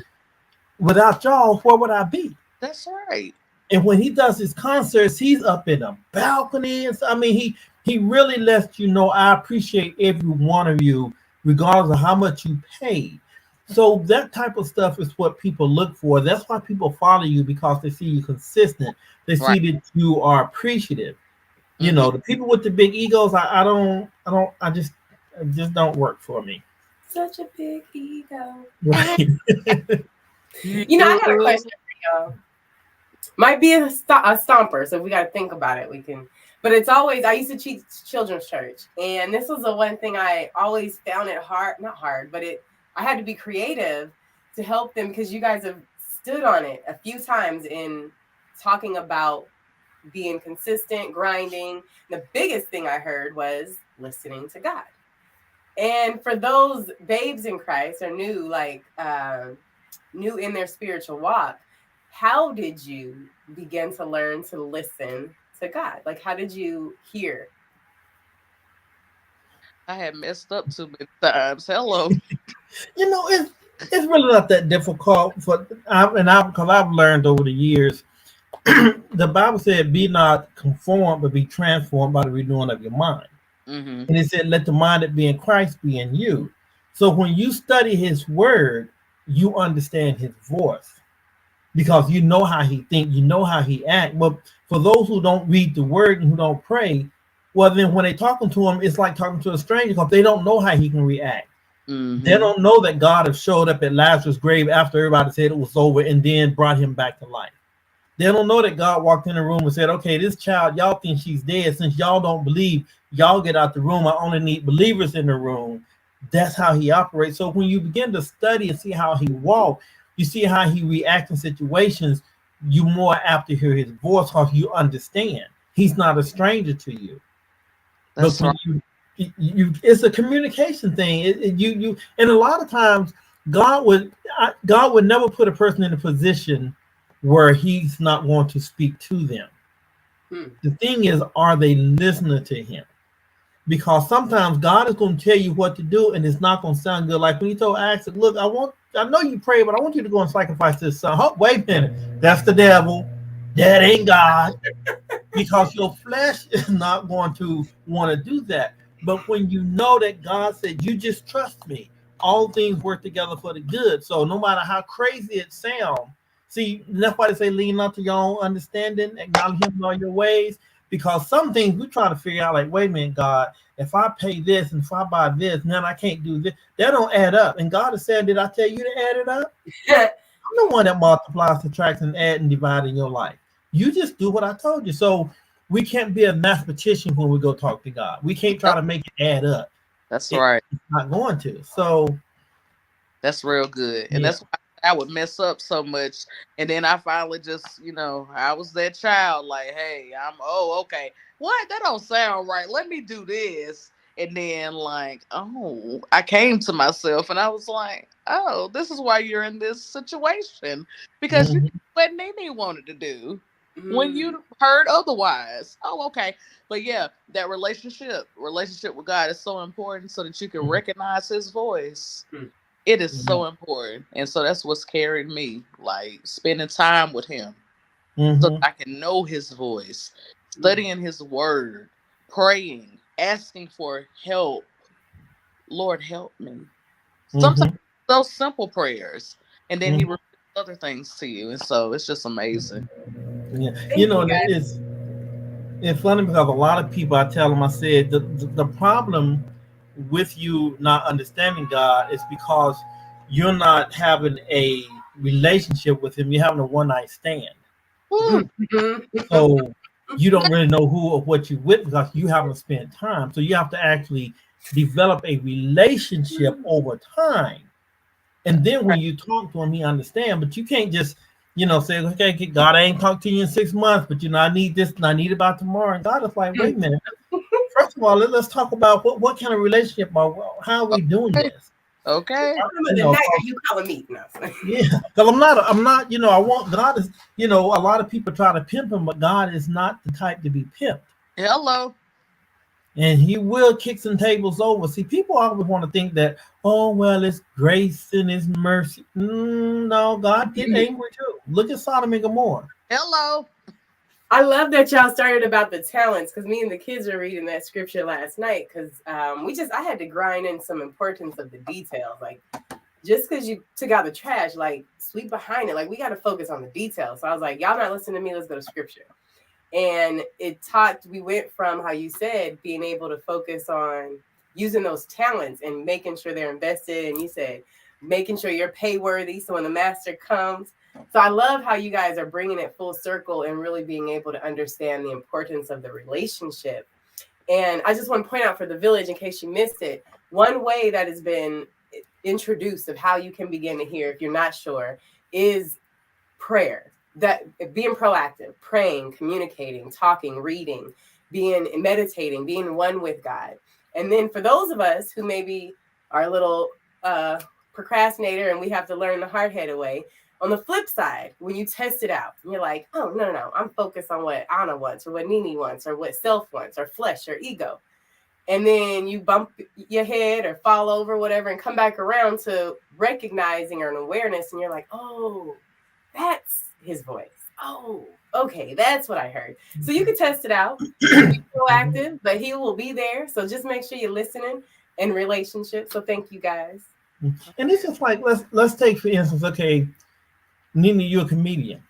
without y'all, where would I be? That's right. And when he does his concerts, he's up in a balcony. And so, I mean, he really lets you know, I appreciate every one of you, regardless of how much you paid. So that type of stuff is what people look for. That's why people follow you, because they see you consistent. They see that you are appreciative. The people with the big egos, I just don't work for me. Such a big ego. Right. I got a question for y'all. Might be a stomper, so we got to think about it. We can, but it's always, I used to teach children's church, and this was the one thing I always found it hard, not hard, but I had to be creative to help them, because you guys have stood on it a few times in talking about being consistent, grinding. The biggest thing I heard was listening to God. And for those babes in Christ or new in their spiritual walk, how did you begin to learn to listen to God? Like, how did you hear? I had messed up too many times. Hello. It's really not that difficult because I've learned over the years. The Bible said, "Be not conformed, but be transformed by the renewing of your mind." Mm-hmm. And it said, "Let the mind that be in Christ be in you." So when you study His Word, you understand His voice because you know how He think, you know how He act. But for those who don't read the Word and who don't pray, well, then when they talking to Him, it's like talking to a stranger because they don't know how He can react. They Mm-hmm. don't know that God has showed up at Lazarus' grave after everybody said it was over and then brought him back to life. They don't know that God walked in the room and said, okay, this child, y'all think she's dead. Since y'all don't believe, y'all get out the room. I only need believers in the room. That's how he operates. So when you begin to study and see how he walks, you see how he reacts in situations, you more apt to hear his voice because you understand. He's not a stranger to you. But That's when right. you it's a communication thing. You and a lot of times God would never put a person in a position where He's not going to speak to them. Hmm. The thing is, are they listening to Him? Because sometimes God is going to tell you what to do, and it's not going to sound good. Like when He told Isaac, "Look, I know you pray, but I want you to go and sacrifice this son." Oh, wait a minute, that's the devil. That ain't God, because your flesh is not going to want to do that. But when you know that God said, "You just trust me, all things work together for the good." So no matter how crazy it sounds, see, that's why they say, lean not to your own understanding, acknowledge Him in all your ways. Because some things we try to figure out, like, wait a minute, God, if I pay this and if I buy this, then I can't do this. That don't add up. And God has said, did I tell you to add it up? I'm the one that multiplies, subtracts, and add and divide in your life. You just do what I told you. So we can't be a mathematician when we go talk to God. We can't try Yep. to make it add up. That's It's right. not going to. So That's real good. And yeah. that's why I would mess up so much. And then I finally just, I was that child, like, hey, okay. What? That don't sound right. Let me do this. And then, like, oh, I came to myself and I was like, oh, this is why you're in this situation. Because you did Mhm, what Nene wanted to do when Mm. you heard otherwise. Oh, okay. But yeah, that relationship with God is so important so that you can mhm, recognize his voice. Hmm. It is mhm, so important. And so that's what's carried me, like spending time with him so mhm, that I can know his voice, Mm. studying his word, praying, asking for help. Lord, help me. Sometimes mhm. those simple prayers, and then he Mhm. reveals other things to you. And so it's just amazing. Yeah. Thank you, guys. It's funny because a lot of people, I tell them, I said, the problem with you not understanding God is because you're not having a relationship with Him. You're having a one night stand. Woo. So you don't really know who or what you with because you haven't spent time. So you have to actually develop a relationship over time. And then when you talk to him, he understand. But you can't just, say, okay, God, I ain't talked to you in 6 months, but I need this and I need it by tomorrow. And God is like, wait a minute. First of all, let's talk about what kind of relationship how are we doing Okay. this? Okay. Remember You the know, night 'cause- are you calling me? No. yeah, because I'm not, I want God is, a lot of people try to pimp him, but God is not the type to be pimped. Hello. And he will kick some tables over. See, people always want to think that, oh, well, it's grace and it's mercy. No, God get angry too. Look at Sodom and Gomorrah. Hello. I love that y'all started about the talents because me and the kids were reading that scripture last night because I had to grind in some importance of the details. Like, just because you took out the trash, like, sweep behind it. Like, we got to focus on the details. So I was like, y'all not listening to me. Let's go to scripture. And we went from how you said being able to focus on using those talents and making sure they're invested. And you said making sure you're pay worthy. So when the master comes, so I love how you guys are bringing it full circle and really being able to understand the importance of the relationship. And I just want to point out for the village, in case you missed it, one way that has been introduced of how you can begin to hear, if you're not sure, is prayer. That being proactive, praying, communicating, talking, reading, being meditating, being one with God. And then for those of us who maybe are a little procrastinator and we have to learn the hard-headed way, on the flip side, when you test it out, you're like, oh, no, I'm focused on what Anna wants or what Nene wants or what self wants or flesh or ego. And then you bump your head or fall over, whatever, and come back around to recognizing or an awareness, and you're like, oh, that's his voice. Oh, okay, that's what I heard. So you can test it out. Be proactive, but he will be there. So just make sure you're listening in relationships. So thank you guys. And it's just like, let's take for instance, okay, Nina, you're a comedian.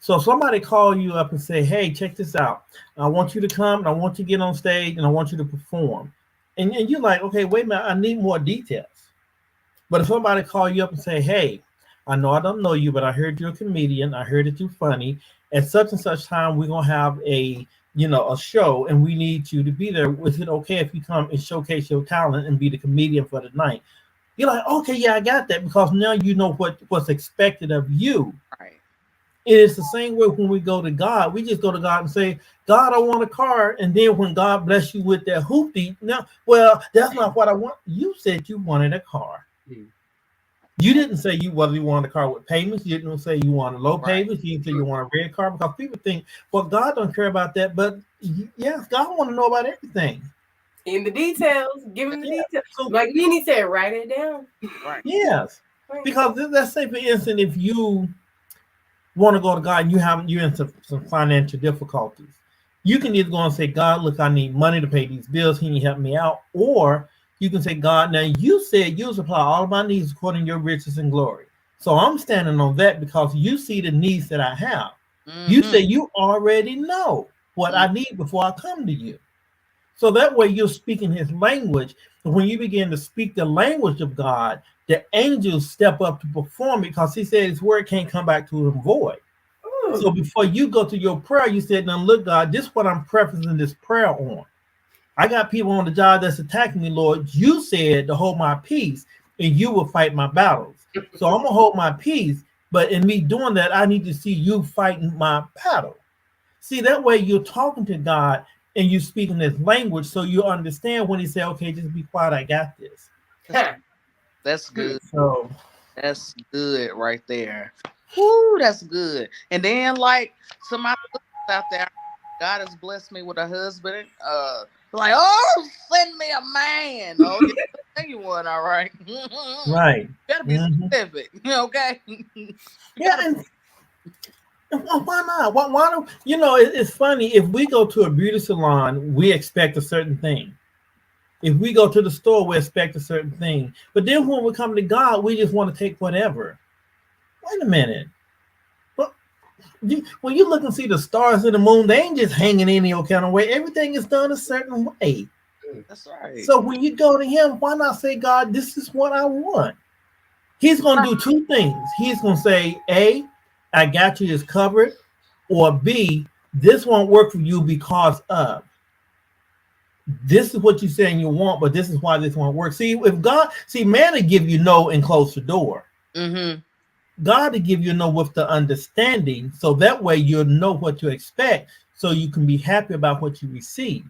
So if somebody call you up and say, hey, check this out. I want you to come and I want you to get on stage and I want you to perform. And you're like, okay, wait a minute, I need more details. But if somebody call you up and say, hey, I know I don't know you, but I heard you're a comedian. I heard that you're funny. At such and such time, we're going to have a show and we need you to be there. Is it okay if you come and showcase your talent and be the comedian for the night? You're like, okay, yeah, I got that, because now you know what's expected of you. Right. It is the same way when we go to God. We just go to God and say, God, I want a car. And then when God bless you with that hoopty, now, well, that's not what I want. You said you wanted a car. You didn't say whether you wanted a car with payments. You didn't say you wanted low payments. You didn't say you want a red car, because people think, well, God don't care about that. But yes, God want to know about everything. In the details, give him the details. So, like Nene said, write it down. Right. Yes, because let's say, for instance, if you want to go to God and you're in some financial difficulties, you can either go and say, God, look, I need money to pay these bills. Can you help me out? Or you can say, God, now you said you'll supply all of my needs according to your riches and glory. So I'm standing on that because you see the needs that I have. Mm-hmm. You say you already know what I need before I come to you. So that way you're speaking his language. And when you begin to speak the language of God, the angels step up to perform, because he said his word can't come back to him void. Ooh. So before you go to your prayer, you said, now look, God, this is what I'm prefacing this prayer on. I got people on the job that's attacking me, Lord. You said to hold my peace and you will fight my battles. So I'm going to hold my peace. But in me doing that, I need to see you fighting my battle. See, that way you're talking to God and you speaking his language, so you understand when he say, okay, just be quiet, I got this. That's good. So that's good right there. Woo, that's good. And then, like, somebody out there, God has blessed me with a husband. Like, oh, send me a man. Oh, yeah, you one, all right. Right. You gotta be specific, okay? Yeah, and why not? Why don't it's funny, if we go to a beauty salon, we expect a certain thing. If we go to the store, we expect a certain thing. But then when we come to God, we just want to take whatever. Wait a minute. When you look and see the stars and the moon, they ain't just hanging any old kind of way. Everything is done a certain way. That's right. So when you go to him, why not say, God, this is what I want? He's going to do two things. He's going to say, A, I got you, is covered, or B, this won't work for you because of. This is what you're saying you want, but this is why this won't work. See, man will give you no and close the door. Mm-hmm. God will give you no with the understanding, so that way you'll know what to expect, so you can be happy about what you receive.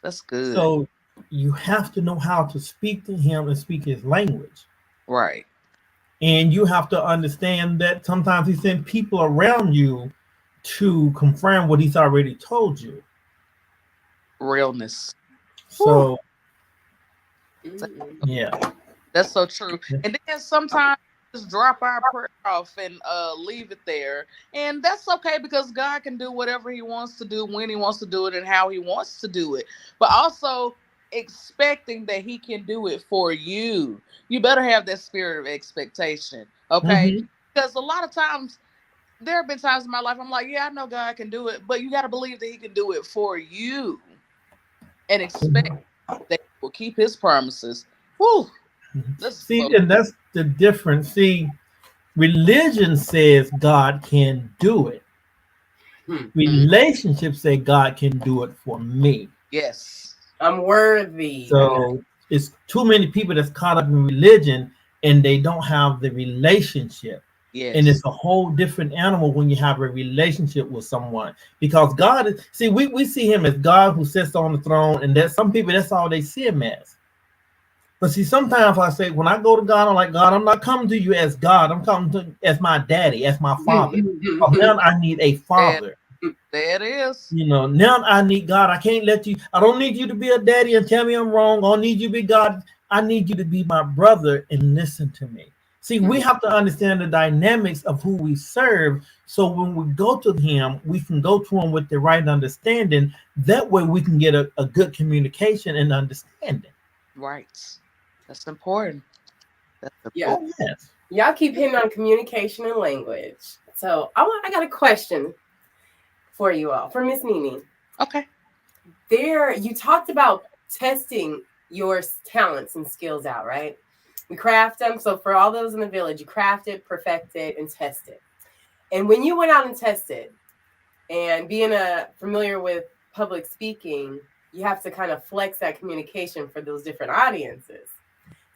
That's good. So you have to know how to speak to him and speak his language. Right. And you have to understand that sometimes he sent people around you to confirm what he's already told you. Realness. So, yeah. That's so true. And then sometimes just drop our prayer off and leave it there. And that's okay, because God can do whatever he wants to do, when he wants to do it, and how he wants to do it. But also expecting that he can do it for you. You better have that spirit of expectation, okay? Mm-hmm. Because a lot of times, there have been times in my life I'm like, yeah, I know God can do it, but you got to believe that he can do it for you and expect that he will keep his promises. Whew. And that's the difference. See, religion says God can do it. Relationships say God can do it for me. Yes. I'm worthy. So it's too many people that's caught up in religion and they don't have the relationship. Yes. And it's a whole different animal when you have a relationship with someone, because God is, see, we see him as God who sits on the throne, and that some people, that's all they see him as. But see, sometimes I say, when I go to God, I'm like, God, I'm not coming to you as God. I'm coming to as my daddy, as my father. Now I need a father. There it is. Now I need God. I don't need you to be a daddy and tell me I'm wrong. I don't need you to be God. I need you to be my brother and listen to me. See, we have to understand the dynamics of who we serve. So when we go to him, we can go to him with the right understanding. That way we can get a good communication and understanding. Right. That's important. That's Yeah. important. Oh, yes. Y'all keep hitting on communication and language. So I got a question for you all, for Miss NeNe. Okay. You talked about testing your talents and skills out, right? We craft them. So for all those in the village, you craft it, perfect it, and test it. And when you went out and tested, and being familiar with public speaking, you have to kind of flex that communication for those different audiences.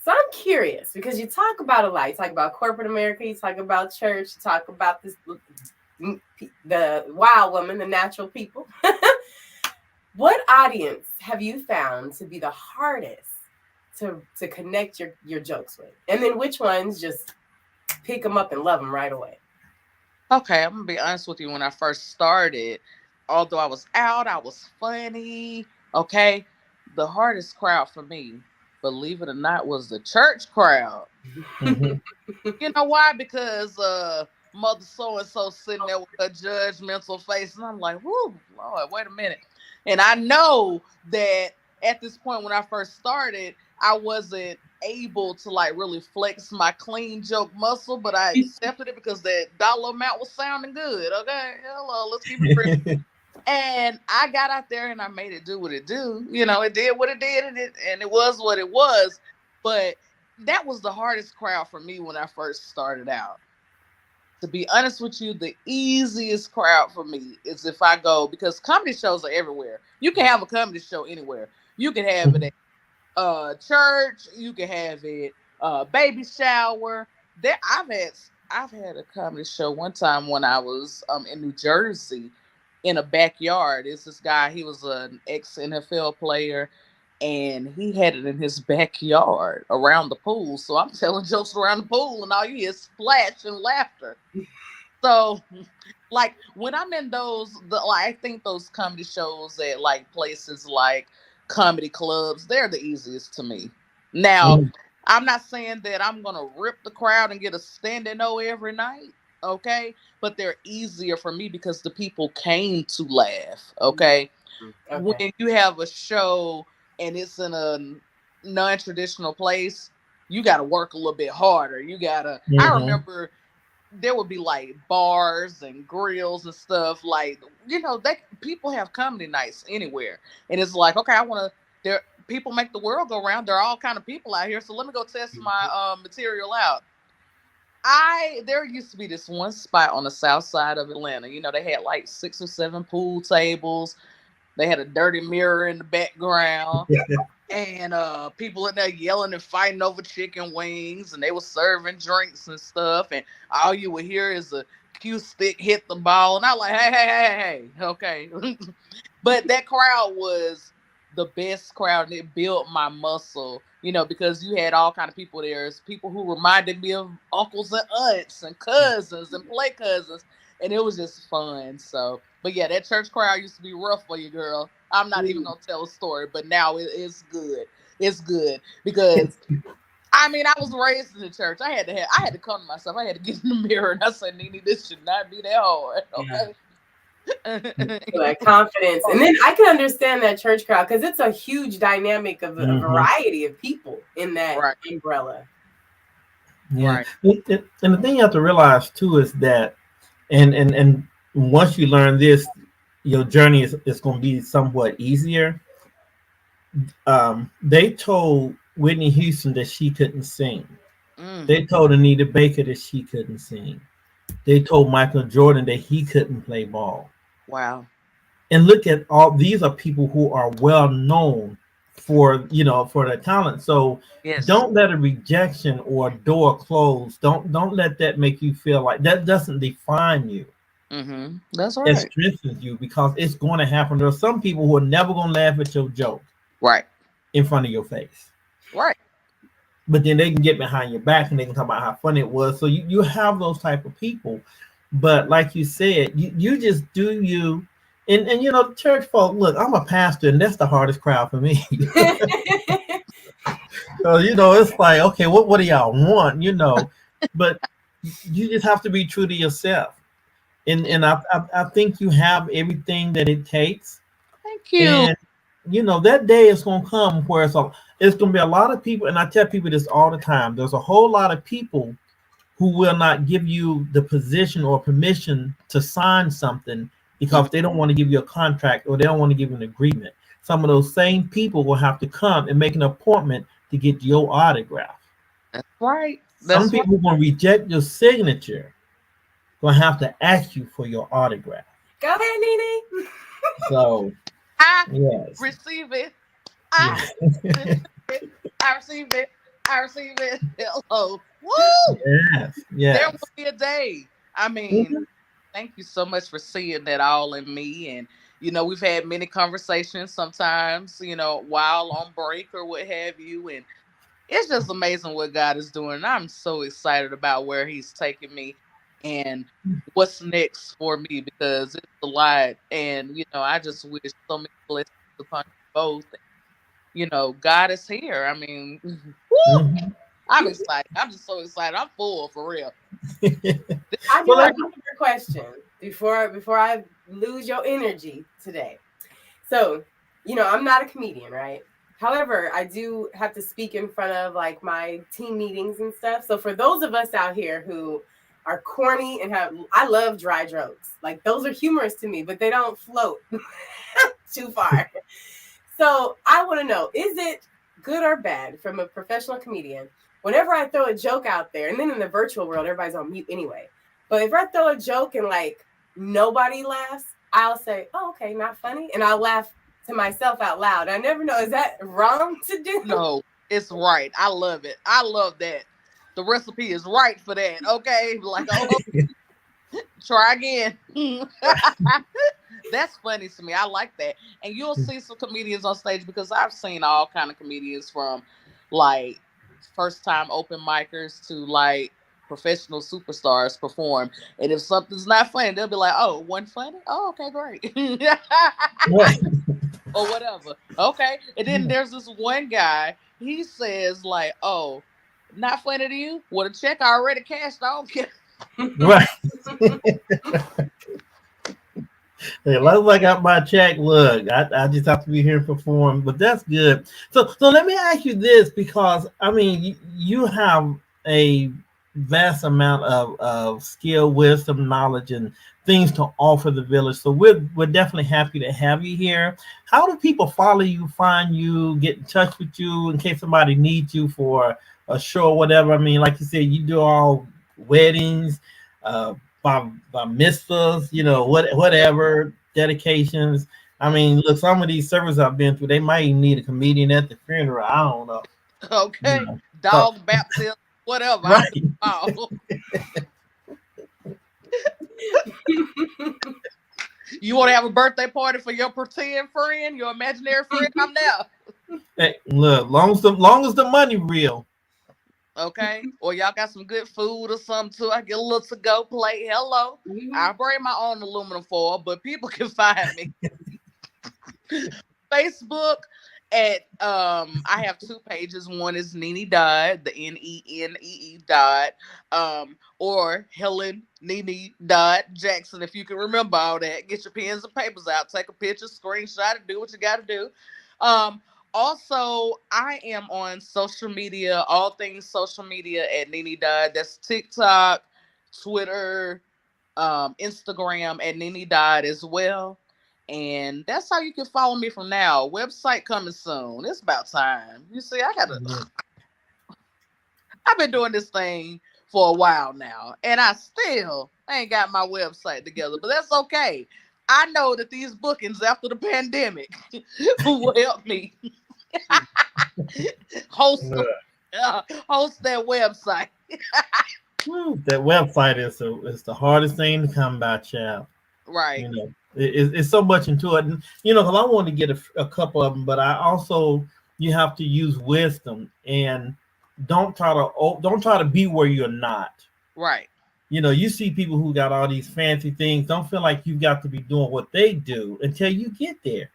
So I'm curious, because you talk about a lot. You talk about corporate America, you talk about church, you talk about the wild woman, the natural people. What audience have you found to be the hardest to connect your jokes with? And then which ones just pick them up and love them right away? Okay, I'm gonna be honest with you. When I first started, although I was out, I was funny. Okay, the hardest crowd for me, believe it or not, was the church crowd. Mm-hmm. You know why? Because mother so and so sitting there with her judgmental face, and I'm like, "Whoo, Lord, wait a minute." And I know that at this point when I first started, I wasn't able to like really flex my clean joke muscle, but I accepted it because that dollar amount was sounding good. Okay, hello, let's keep it real. And I got out there and I made it do what it do. You know, it did what it did, and it was what it was. But that was the hardest crowd for me when I first started out. To be honest with you, the easiest crowd for me is if I go, because comedy shows are everywhere. You can have a comedy show anywhere. You can have it at church. You can have it baby shower. I've had a comedy show one time when I was in New Jersey in a backyard. It's this guy. He was an ex-NFL player. And he had it in his backyard around the pool. So I'm telling jokes around the pool, and all you hear is splash and laughter. So, like, when I'm in I think those comedy shows at, like, places like comedy clubs, they're the easiest to me. Now, I'm not saying that I'm going to rip the crowd and get a standing O every night, okay? But they're easier for me because the people came to laugh, okay? When you have a show and it's in a non-traditional place, you got to work a little bit harder. You got to, I remember there would be like bars and grills and stuff. Like, you know, people have comedy nights anywhere. And it's like, okay, people make the world go round. There are all kind of people out here. So let me go test my material out. There used to be this one spot on the south side of Atlanta. You know, they had like 6 or 7 pool tables. They had a dirty mirror in the background, and people in there yelling and fighting over chicken wings, and they were serving drinks and stuff, and all you would hear is a cue stick hit the ball, and I was like, hey, okay. But that crowd was the best crowd, and it built my muscle, you know, because you had all kind of people there. It's people who reminded me of uncles and aunts and cousins and play cousins, and it was just fun. So, but yeah, that church crowd used to be rough for you, girl. I'm not even gonna tell a story, but now it's good. It's good because I mean, I was raised in the church. I had to come to myself. I had to get in the mirror and I said, "NeNe, this should not be that hard." Okay. That confidence, and then I can understand that church crowd because it's a huge dynamic of a variety of people in that umbrella. Yeah, right. And the thing you have to realize too is that, and once you learn this, your journey is going to be somewhat easier. They told Whitney Houston that she couldn't sing. They told Anita Baker that she couldn't sing. They told Michael Jordan that he couldn't play ball. Wow. And look at all these are people who are well known for their talent. So don't let a rejection or a door close. Don't let that make you feel like that doesn't define you. That's right. It strengthens you because it's going to happen. There are some people who are never going to laugh at your joke in front of your face. Right. But then they can get behind your back and they can talk about how funny it was. So you have those type of people. But like you said, you just do you. And you know, church folk, look, I'm a pastor and that's the hardest crowd for me. So, it's like, okay, what do y'all want? But you just have to be true to yourself. And I think you have everything that it takes. Thank you. And that day is gonna come where it's gonna be a lot of people, and I tell people this all the time. There's a whole lot of people who will not give you the position or permission to sign something because they don't want to give you a contract or they don't want to give you an agreement. Some of those same people will have to come and make an appointment to get your autograph. That's right. Some That's right. people are going to reject your signature, going to have to ask you for your autograph. Go ahead, Nene. So, I yes. receive it. I receive it. I receive it. I receive it. Hello. Woo! Yes. There will be a day. I mean, thank you so much for seeing that all in me. And, we've had many conversations sometimes, while on break or what have you. And it's just amazing what God is doing. And I'm so excited about where He's taking me and what's next for me because it's a lot. And, I just wish so many blessings upon you both. God is here. I mean, woo! Mhm. I'm excited. I'm just so excited. I'm full for real. I do have another question before I lose your energy today. So, I'm not a comedian, right? However, I do have to speak in front of like my team meetings and stuff. So for those of us out here who are corny and I love dry jokes. Like those are humorous to me, but they don't float too far. So I want to know, is it good or bad from a professional comedian? Whenever I throw a joke out there, and then in the virtual world, everybody's on mute anyway. But if I throw a joke and like nobody laughs, I'll say, "Oh, okay, not funny," and I'll laugh to myself out loud. I never know, is that wrong to do? No, it's right. I love it. I love that. The recipe is right for that. Okay, like try again. That's funny to me. I like that. And you'll see some comedians on stage because I've seen all kind of comedians from like first time open micers to like professional superstars perform. And if something's not funny, they'll be like, "Oh, wasn't funny? Oh, okay, great." Right. Or whatever. Okay. And then there's this one guy, he says like, "Oh, not funny to you? Well, the check I already cashed. I don't care." Right. Hey, long as I got my check, look, I just have to be here and perform, but that's good. So let me ask you this, because I mean, you have a vast amount of skill, wisdom, knowledge, and things to offer the village. So we're definitely happy to have you here. How do people follow you, find you, get in touch with you in case somebody needs you for a show or whatever? I mean, like you said, you do all weddings, by mitzvahs, whatever, dedications. I mean, look, some of these services I've been through, they might even need a comedian at the funeral. I don't know. Okay. So, Dog baptism, whatever. right. You want to have a birthday party for your pretend friend, your imaginary friend? I'm there. Hey, look, long as the money real. Okay. Or y'all got some good food or something too. I get a little to go plate. Hello. I bring my own aluminum foil, but people can find me. Facebook at I have two pages. One is Nenee Dodd, the Nenee Dodd, or Helen Nenee Dodd-Jackson. If you can remember all that, get your pens and papers out, take a picture, screenshot it, do what you got to do. Also, I am on social media, all things social media at Nenee Dodd. That's TikTok, Twitter, Instagram at Nenee Dodd as well. And that's how you can follow me from now. Website coming soon. It's about time. You see, I've been doing this thing for a while now, and I still ain't got my website together, but that's okay. I know that these bookings after the pandemic will help me host that website. That website is the hardest thing to come by, child. Right. It's so much into it, and because I want to get a couple of them, but I also, you have to use wisdom and don't try to be where you're not. Right. You see people who got all these fancy things. Don't feel like you got to be doing what they do until you get there.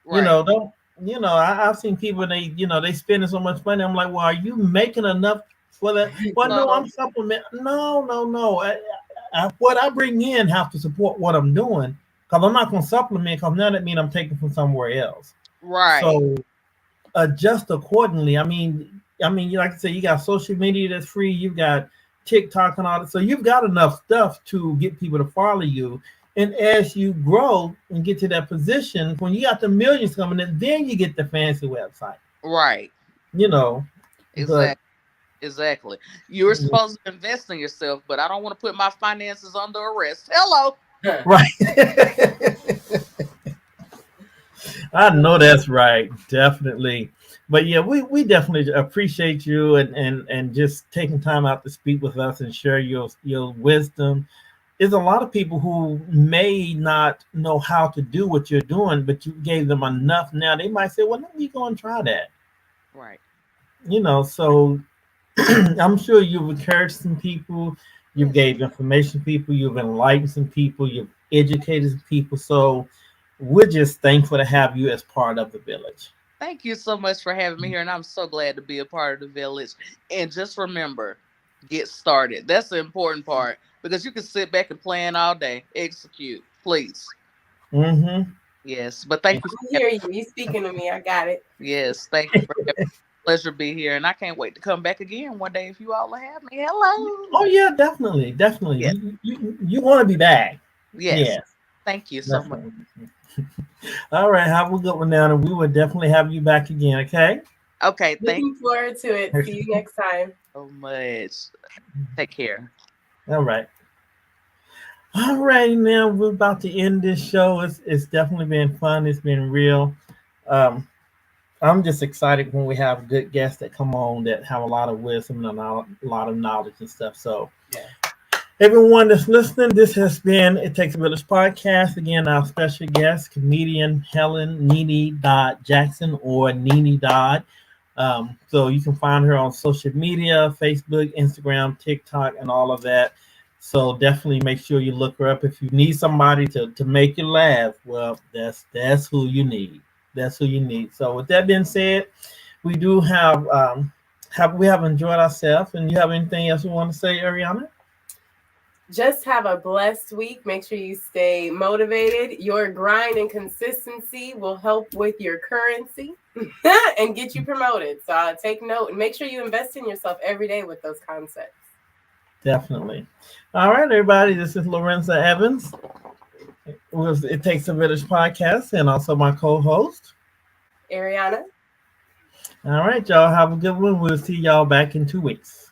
Right. I've seen people, they spending so much money. I'm like, well, are you making enough for that? Well, no, Well, I'm supplement. No, no, no. What I bring in have to support what I'm doing, because I'm not going to supplement, because now that means I'm taking from somewhere else. right. So adjust accordingly. Like I say, you got social media that's free. You got TikTok and all that. So you've got enough stuff to get people to follow you. And as you grow and get to that position, when you got the millions coming in, then you get the fancy website. Right. You know, but Exactly. Exactly. You're supposed to invest in yourself, but I don't want to put my finances under arrest. Hello. right. I know that's right, definitely. But yeah, we definitely appreciate you and just taking time out to speak with us and share your wisdom. There's a lot of people who may not know how to do what you're doing, but you gave them enough. Now they might say, "Well, let me go and try that." Right. So I'm sure you've encouraged some people, you've gave information to people, you've enlightened some people, you've educated some people. So we're just thankful to have you as part of the village. Thank you so much for having me here, and I'm so glad to be a part of the village. And just remember, get started. That's the important part because you can sit back and plan all day. Execute, please. Mm-hmm. Yes, but thank you. I hear you. You speaking to me. I got it. Yes, thank you for having me. Pleasure to be here, and I can't wait to come back again one day if you all will have me. Hello. Oh yeah, definitely, definitely. Yes, You want to be back? yes. Yes, Thank you so much. definitely. All right, have a good one now, and we will definitely have you back again. Okay. Okay, thank Looking forward to it. See you next time. you so much. Take care. All right. All right, now we're about to end this show. It's definitely been fun. It's been real. Um, I'm just excited when we have good guests that come on that have a lot of wisdom and a lot of knowledge and stuff. So, Yeah. everyone that's listening, this has been It Takes a Village podcast. Again, our special guest, comedian Helen Nenee Dodd-Jackson, or NEE Dodd. So you can find her on social media, Facebook, Instagram, TikTok, and all of that. So definitely make sure you look her up. If you need somebody to make you laugh, well, that's who you need. That's who you need. So with that being said, we do have enjoyed ourselves. And you have anything else you want to say, Ariana? Just have a blessed week. Make sure you stay motivated. Your grind and consistency will help with your currency and get you promoted. So take note and make sure you invest in yourself every day with those concepts. Definitely. All right, everybody. This is Lorenza Evans. It Takes a Village podcast, and also my co-host, Ariana. All right, y'all. Have a good one. We'll see y'all back in 2 weeks.